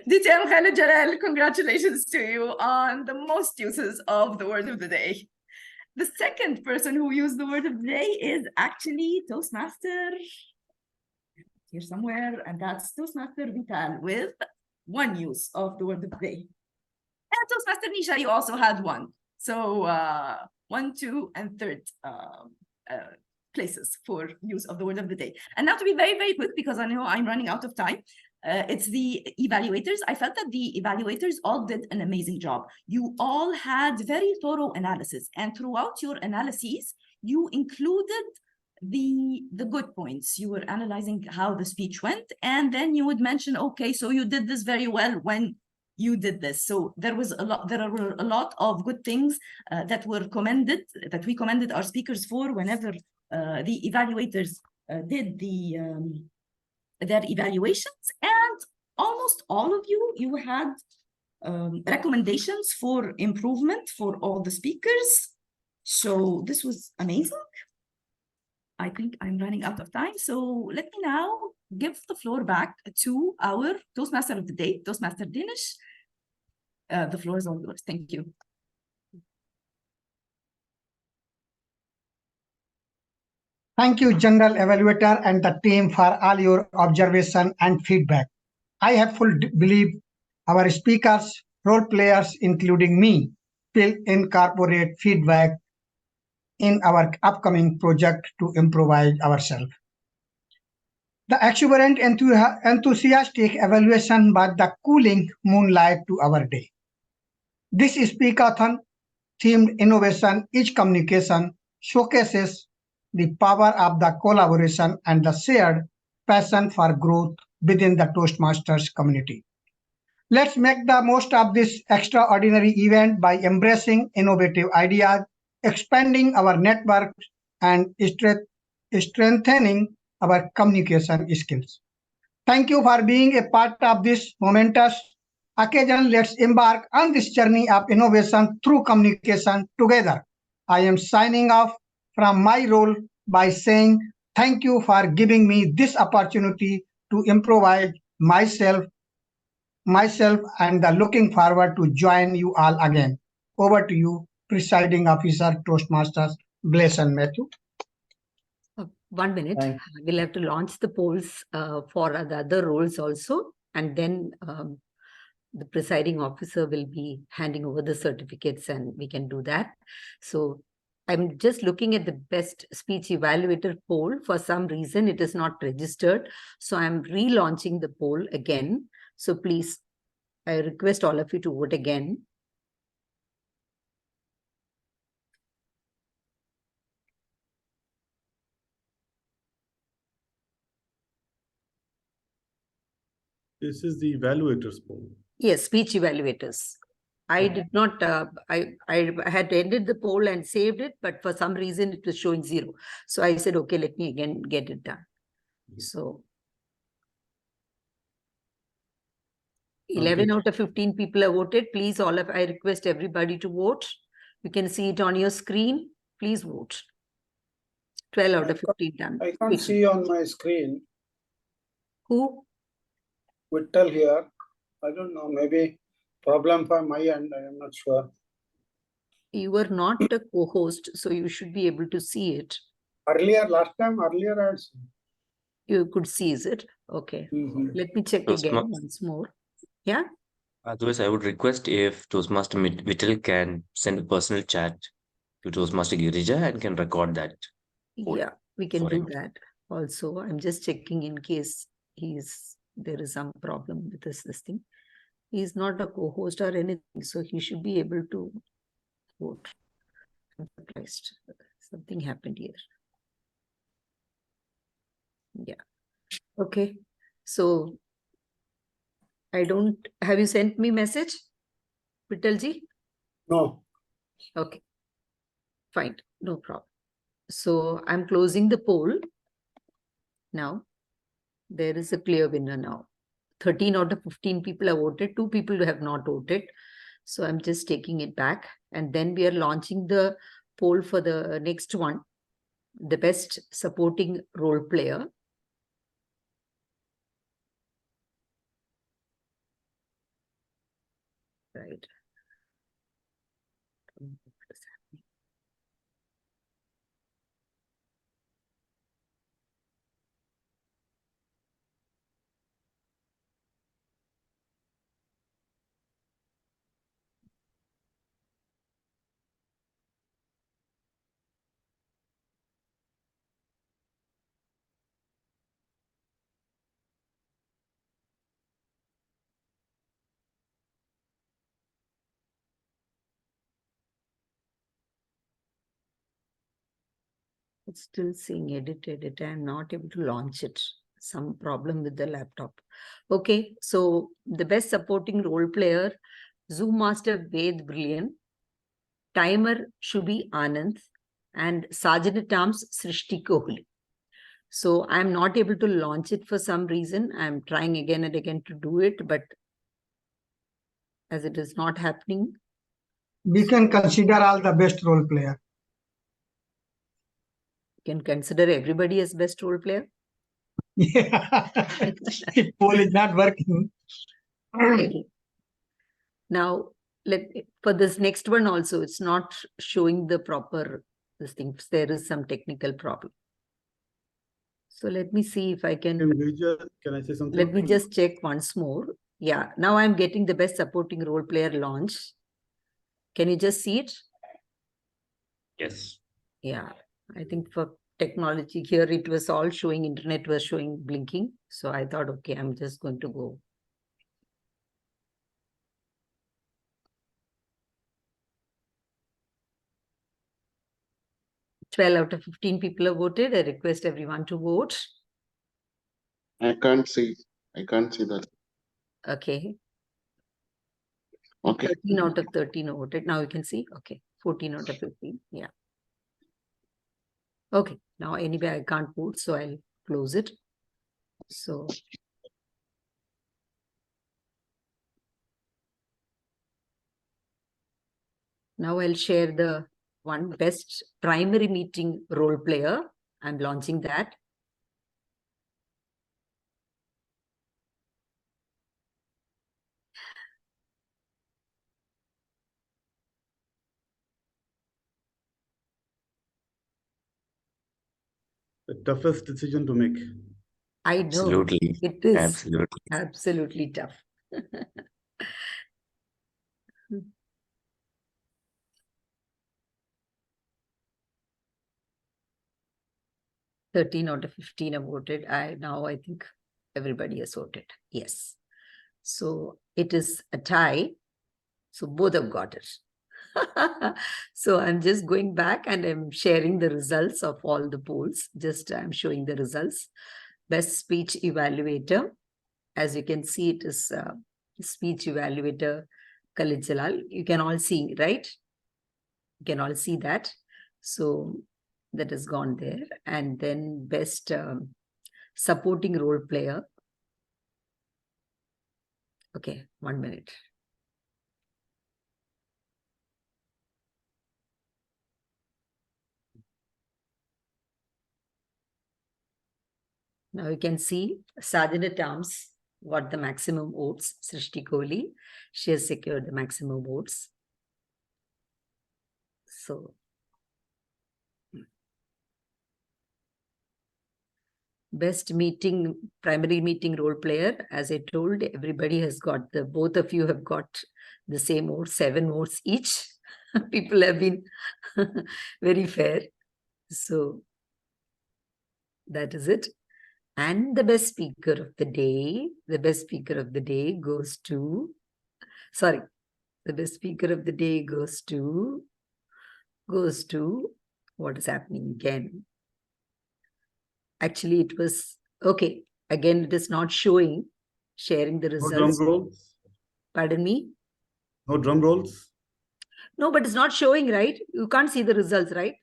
Detail Khalid Jalal, congratulations to you on the most uses of the word of the day. The second person who used the word of the day is actually Toastmaster here somewhere, and that's Toastmaster Vittal with one use of the word of the day. And Toastmaster Nisha, you also had one. So 1, 2, and 3rd places for use of the word of the day. And now to be very, very quick, because I know I'm running out of time, it's the evaluators. I felt that the evaluators all did an amazing job. You all had very thorough analysis, and throughout your analyses, you included the good points. You were analyzing how the speech went, and then you would mention, okay, so you did this very well when you did this. So there were a lot of good things that were commended, that we commended our speakers for whenever the evaluators did their evaluations. And almost all of you had recommendations for improvement for all the speakers. So this was amazing. I think I'm running out of time. So let me now give the floor back to our Toastmaster of the day, Toastmaster Dinesh. The floor is all yours. Thank you. Thank you, General Evaluator and the team for all your observation and feedback. I have full belief our speakers, role players, including me, will incorporate feedback in our upcoming project to improve ourselves. The exuberant, enthusiastic evaluation brought the cooling moonlight to our day. This Speakathon themed innovation, each communication showcases the power of the collaboration and the shared passion for growth within the Toastmasters community. Let's make the most of this extraordinary event by embracing innovative ideas, expanding our network, and strengthening our communication skills. Thank you for being a part of this momentous occasion. Let's embark on this journey of innovation through communication together. I am signing off from my role by saying thank you for giving me this opportunity to improvise myself and looking forward to join you all again. Over to you, Presiding Officer, Toastmasters, Blaise and Matthew. 1 minute. We'll have to launch the polls for the other roles also, and then the presiding officer will be handing over the certificates and we can do that. So I'm just looking at the best speech evaluator poll. For some reason, it is not registered. So I'm relaunching the poll again. So please, I request all of you to vote again. This is the evaluators poll. Yes, speech evaluators. I did not, I had ended the poll and saved it, but for some reason it was showing 0. So I said, okay, let me again get it done. So 11 out of 15 people have voted. Please, I request everybody to vote. You can see it on your screen. Please vote. 12 out of 15 done. I can't see on my screen. Who? Vittal here. I don't know, maybe problem from my end, I am not sure. You were not a co-host, so you should be able to see it. Last time I had seen. You could see, is it? Okay. Let me check again once more. Yeah? Otherwise, I would request if Toastmaster Vittal can send a personal chat to Toastmaster Girija and can record that. Yeah, we can do that also. I'm just checking in case there is some problem with this thing. He's not a co-host or anything, so he should be able to vote. I'm surprised. Something happened here. Yeah. Okay. So have you sent me message, Vittalji? No. Okay. Fine. No problem. So I'm closing the poll. Now, there is a clear winner now. 13 out of 15 people have voted. 2 people have not voted. So I'm just taking it back. And then we are launching the poll for the next one. The best supporting role player. Right. It's still saying edit. I'm not able to launch it. Some problem with the laptop. Okay, so the best supporting role player, Zoom Master Ved Brilliant, Timer Shubhi Anand, and Sergeant at Arms Srishti Kohli. So I'm not able to launch it for some reason. I'm trying again and again to do it, but as it is not happening. We can consider all the best role player. Can consider everybody as best role player? Yeah. Poll is not working. Now, for this next one also, it's not showing the proper this thing. There is some technical problem. So let me see if I can. Girija, can I say something? Let me just check once more. Yeah, now I'm getting the best supporting role player launch. Can you just see it? Yes. Yeah, I think for technology here, it was all showing, internet was showing blinking. So I thought, okay, I'm just going to go. "12 out of 15 people have voted. I request everyone to vote." I can't see that. Okay. Okay. 13 out of 13 voted. Now you can see. Okay. 14 out of 15. Yeah. Okay. Now anyway, I can't vote, so I'll close it. So now I'll share the one best primary meeting role player. I'm launching that. The toughest decision to make. I know. Absolutely. It is Absolutely. absolutely tough. 13 out of 15 have voted. I think everybody has voted. Yes. So it is a tie. So both have got it. So I'm just going back and I'm sharing the results of all the polls. Just I'm showing the results. Best speech evaluator. As you can see, it is speech evaluator Khalid Jalal. You can all see, right? You can all see that. So that has gone there. And then best supporting role player. Okay, 1 minute. Now you can see Sergeant at Arms got the maximum votes. Srishti Kohli, she has secured the maximum votes. So best meeting, primary meeting role player, as I told, everybody has got both of you have got the same votes, 7 votes each. People have been very fair. So that is it. And the best speaker of the day goes to, the best speaker of the day goes to, what is happening again? Actually, it was, okay, again, it is not sharing the results. No drum rolls? Pardon me? No drum rolls? No, but it's not showing, right? You can't see the results, right?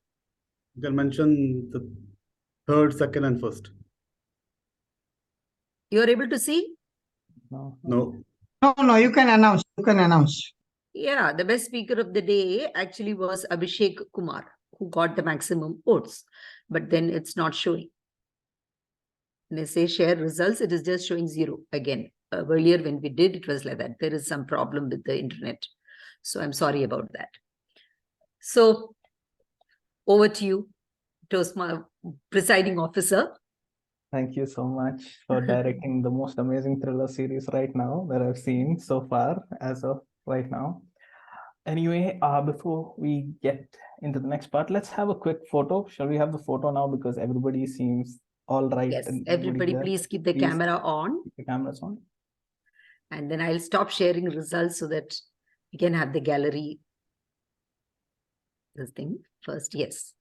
You can mention the third, second, and first. You're able to see? No. No, you can announce. Yeah, the best speaker of the day actually was Abhishek Kumar, who got the maximum votes, but then it's not showing. When I say share results, it is just showing 0 again. Earlier when we did, it was like that. There is some problem with the internet. So I'm sorry about that. So over to you, Toastmaster presiding officer. Thank you so much for directing the most amazing thriller series right now that I've seen so far as of right now. Anyway, before we get into the next part, let's have a quick photo. Shall we have the photo now? Because everybody seems all right. Yes, and everybody please keep the camera on. Keep the cameras on. And then I'll stop sharing results so that we can have the gallery. This thing first, yes.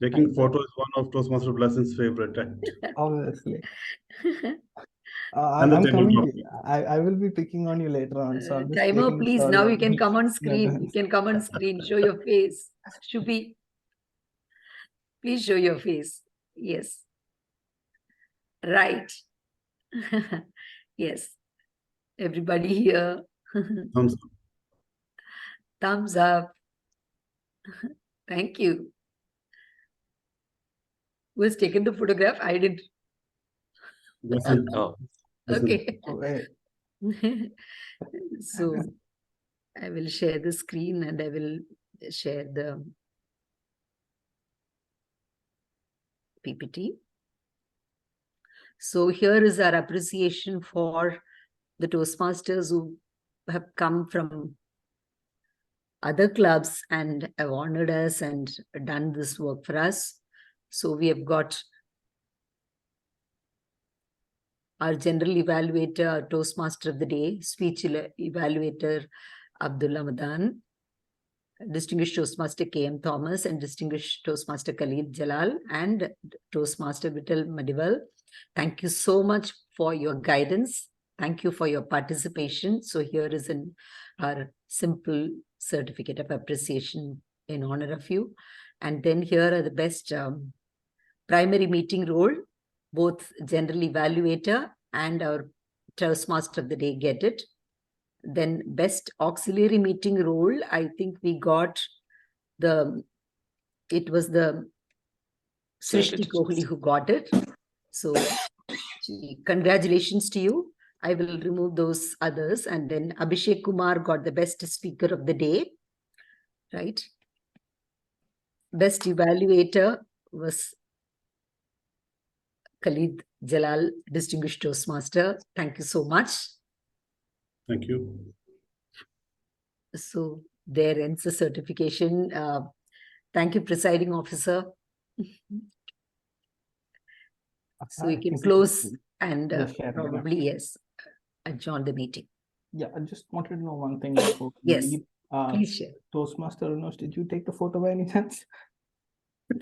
Taking photo is one of Toastmaster Blessing's favorite act. Obviously. And the I'm coming table to I will be picking on you later on. So I'm just Timer, taking please. story Now of you can me. come on screen. You can come on screen. Show your face. Shubi. Please show your face. Yes. Right. Yes. Everybody here. Thumbs up. Thumbs up. Thank you. Who has taken the photograph? I did. Oh. Okay. Wait. So I will share the screen and I will share the PPT. So here is our appreciation for the Toastmasters who have come from other clubs and have honored us and done this work for us. So we have got our general evaluator, our Toastmaster of the day, speech evaluator, Abdulla Madan, distinguished Toastmaster K.M. Thomas, and distinguished Toastmaster Khalid, Jalal, and Toastmaster Vittal, Madival. Thank you so much for your guidance. Thank you for your participation. So here is our simple certificate of appreciation in honor of you. And then here are the best primary meeting role. Both general evaluator and our Toastmaster of the day get it. Then best auxiliary meeting role, I think we got it was the Srishti Kohli who got it. So congratulations to you. I will remove those others. And then Abhishek Kumar got the best speaker of the day, right? Best evaluator was Khalid Jalal, distinguished Toastmaster. Thank you so much. Thank you. So there ends the certification. Thank you, presiding officer. So you can close and probably, yes, adjourn the meeting. Yeah, I just wanted to know one thing before we Yes, leave. please share. Toastmaster Inosh, did you take the photo by any chance?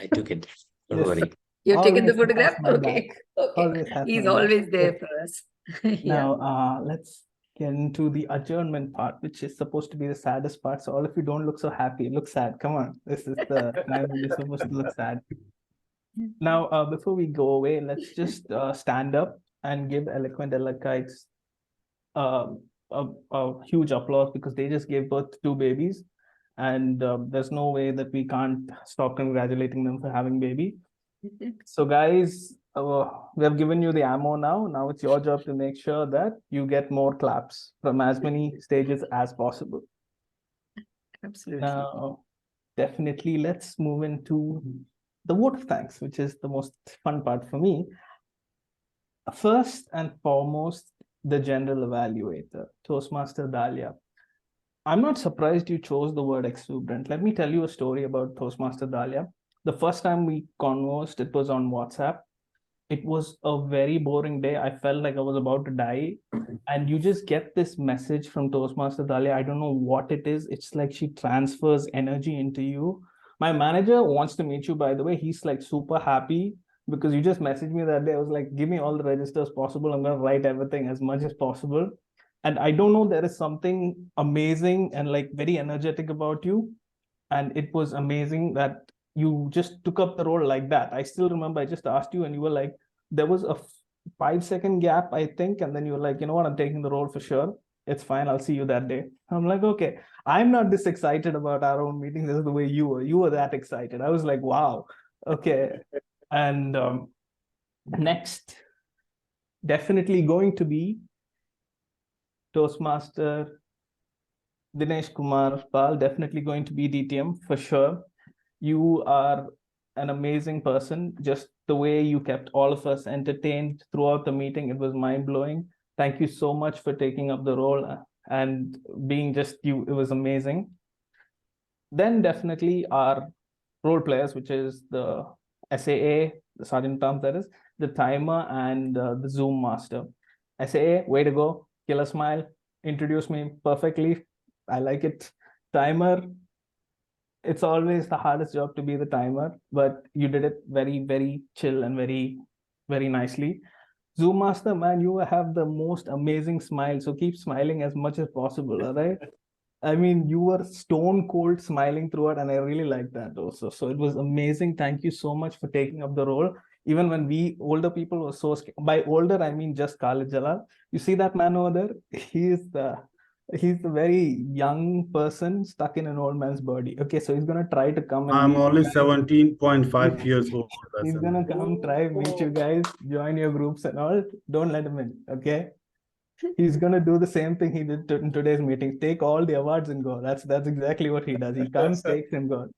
I took it. Don't Yes. worry. You've taken the Always photograph? has my Okay. back. Okay. Always has He's my back. always there Okay. for us. Yeah. Now, let's get into the adjournment part, which is supposed to be the saddest part. So all of you don't look so happy. Look sad. Come on. This is the time when you're supposed to look sad. Now, before we go away, let's just stand up and give Eloquent Eloquites a huge applause because they just gave birth to 2 babies. And there's no way that we can't stop congratulating them for having baby. So guys, we have given you the ammo now. Now it's your job to make sure that you get more claps from as many stages as possible. Absolutely. Now, definitely let's move into the vote of thanks, which is the most fun part for me. First and foremost, the general evaluator, Toastmaster Dahlia. I'm not surprised you chose the word exuberant. Let me tell you a story about Toastmaster Dahlia. The first time we conversed, it was on WhatsApp. It was a very boring day. I felt like I was about to die. And you just get this message from Toastmaster Dahlia. I don't know what it is. It's like she transfers energy into you. My manager wants to meet you, by the way. He's like super happy because you just messaged me that day. I was like, give me all the registers possible. I'm going to write everything as much as possible. And I don't know, there is something amazing and like very energetic about you. And it was amazing that you just took up the role like that. I still remember I just asked you and you were like, there was a 5-second gap, I think. And then you were like, you know what, I'm taking the role for sure. It's fine. I'll see you that day. I'm like, okay, I'm not this excited about our own meetings as the way you were. You were that excited. I was like, wow, okay. And next, definitely going to be Toastmaster Dinesh Kumar Pal, definitely going to be DTM for sure. You are an amazing person. Just the way you kept all of us entertained throughout the meeting, it was mind-blowing. Thank you so much for taking up the role and being just you. It was amazing. Then definitely our role players, which is the SAA, the Sergeant Tom, that is, the timer and the Zoom master. SAA, way to go. Killer smile. Introduce me perfectly. I like it. Timer, it's always the hardest job to be the timer, but you did it very, very chill and very, very nicely. Zoom master, man, you have the most amazing smile. So keep smiling as much as possible, all right? I mean, you were stone cold smiling throughout, and I really like that also. So it was amazing. Thank you so much for taking up the role. Even when we older people were so scared. By older, I mean just Khalid Jalal. You see that man over there? He's a very young person stuck in an old man's body. Okay, so he's gonna try to come and I'm meet only you guys. 17.5 years old. He's gonna come try meet you guys, join your groups and all. Don't let him in, okay? He's gonna do the same thing he did in today's meeting. Take all the awards and go. That's exactly what he does. He comes, takes, and goes.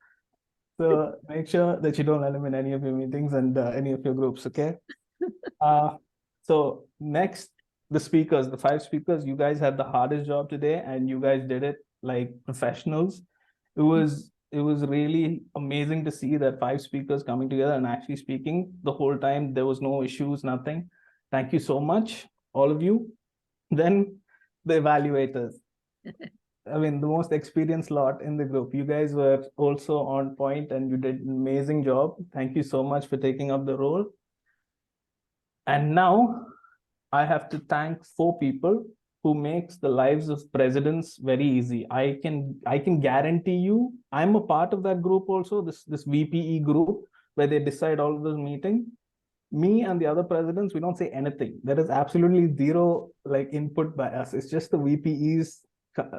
So make sure that you don't let him in any of your meetings and any of your groups, okay? So next, the speakers, the 5 speakers, you guys had the hardest job today and you guys did it like professionals. It was really amazing to see that 5 speakers coming together and actually speaking the whole time. There was no issues, nothing. Thank you so much, all of you. Then the evaluators. I mean, the most experienced lot in the group. You guys were also on point and you did an amazing job. Thank you so much for taking up the role. And now I have to thank 4 people who makes the lives of presidents very easy. I can guarantee you, I'm a part of that group also, this VPE group, where they decide all of those meetings. Me and the other presidents, we don't say anything. There is absolutely zero like input by us. It's just the VPEs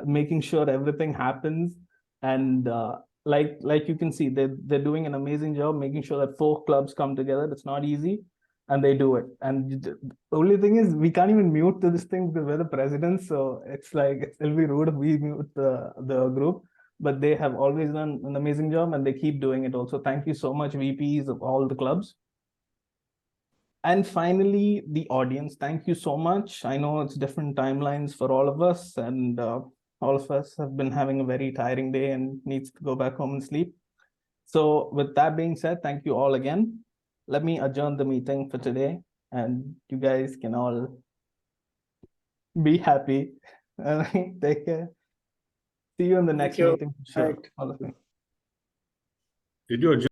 making sure everything happens. And like you can see, they're doing an amazing job making sure that 4 clubs come together. It's not easy. And they do it. And the only thing is, we can't even mute this thing because we're the presidents. So it's like, it'll be rude if we mute the group. But they have always done an amazing job and they keep doing it also. Thank you so much, VPs of all the clubs. And finally, the audience. Thank you so much. I know it's different timelines for all of us. And all of us have been having a very tiring day and needs to go back home and sleep. So with that being said, thank you all again. Let me adjourn the meeting for today and you guys can all be happy. Take care. See you in the next meeting. Sure. All of you. Did you adjourn?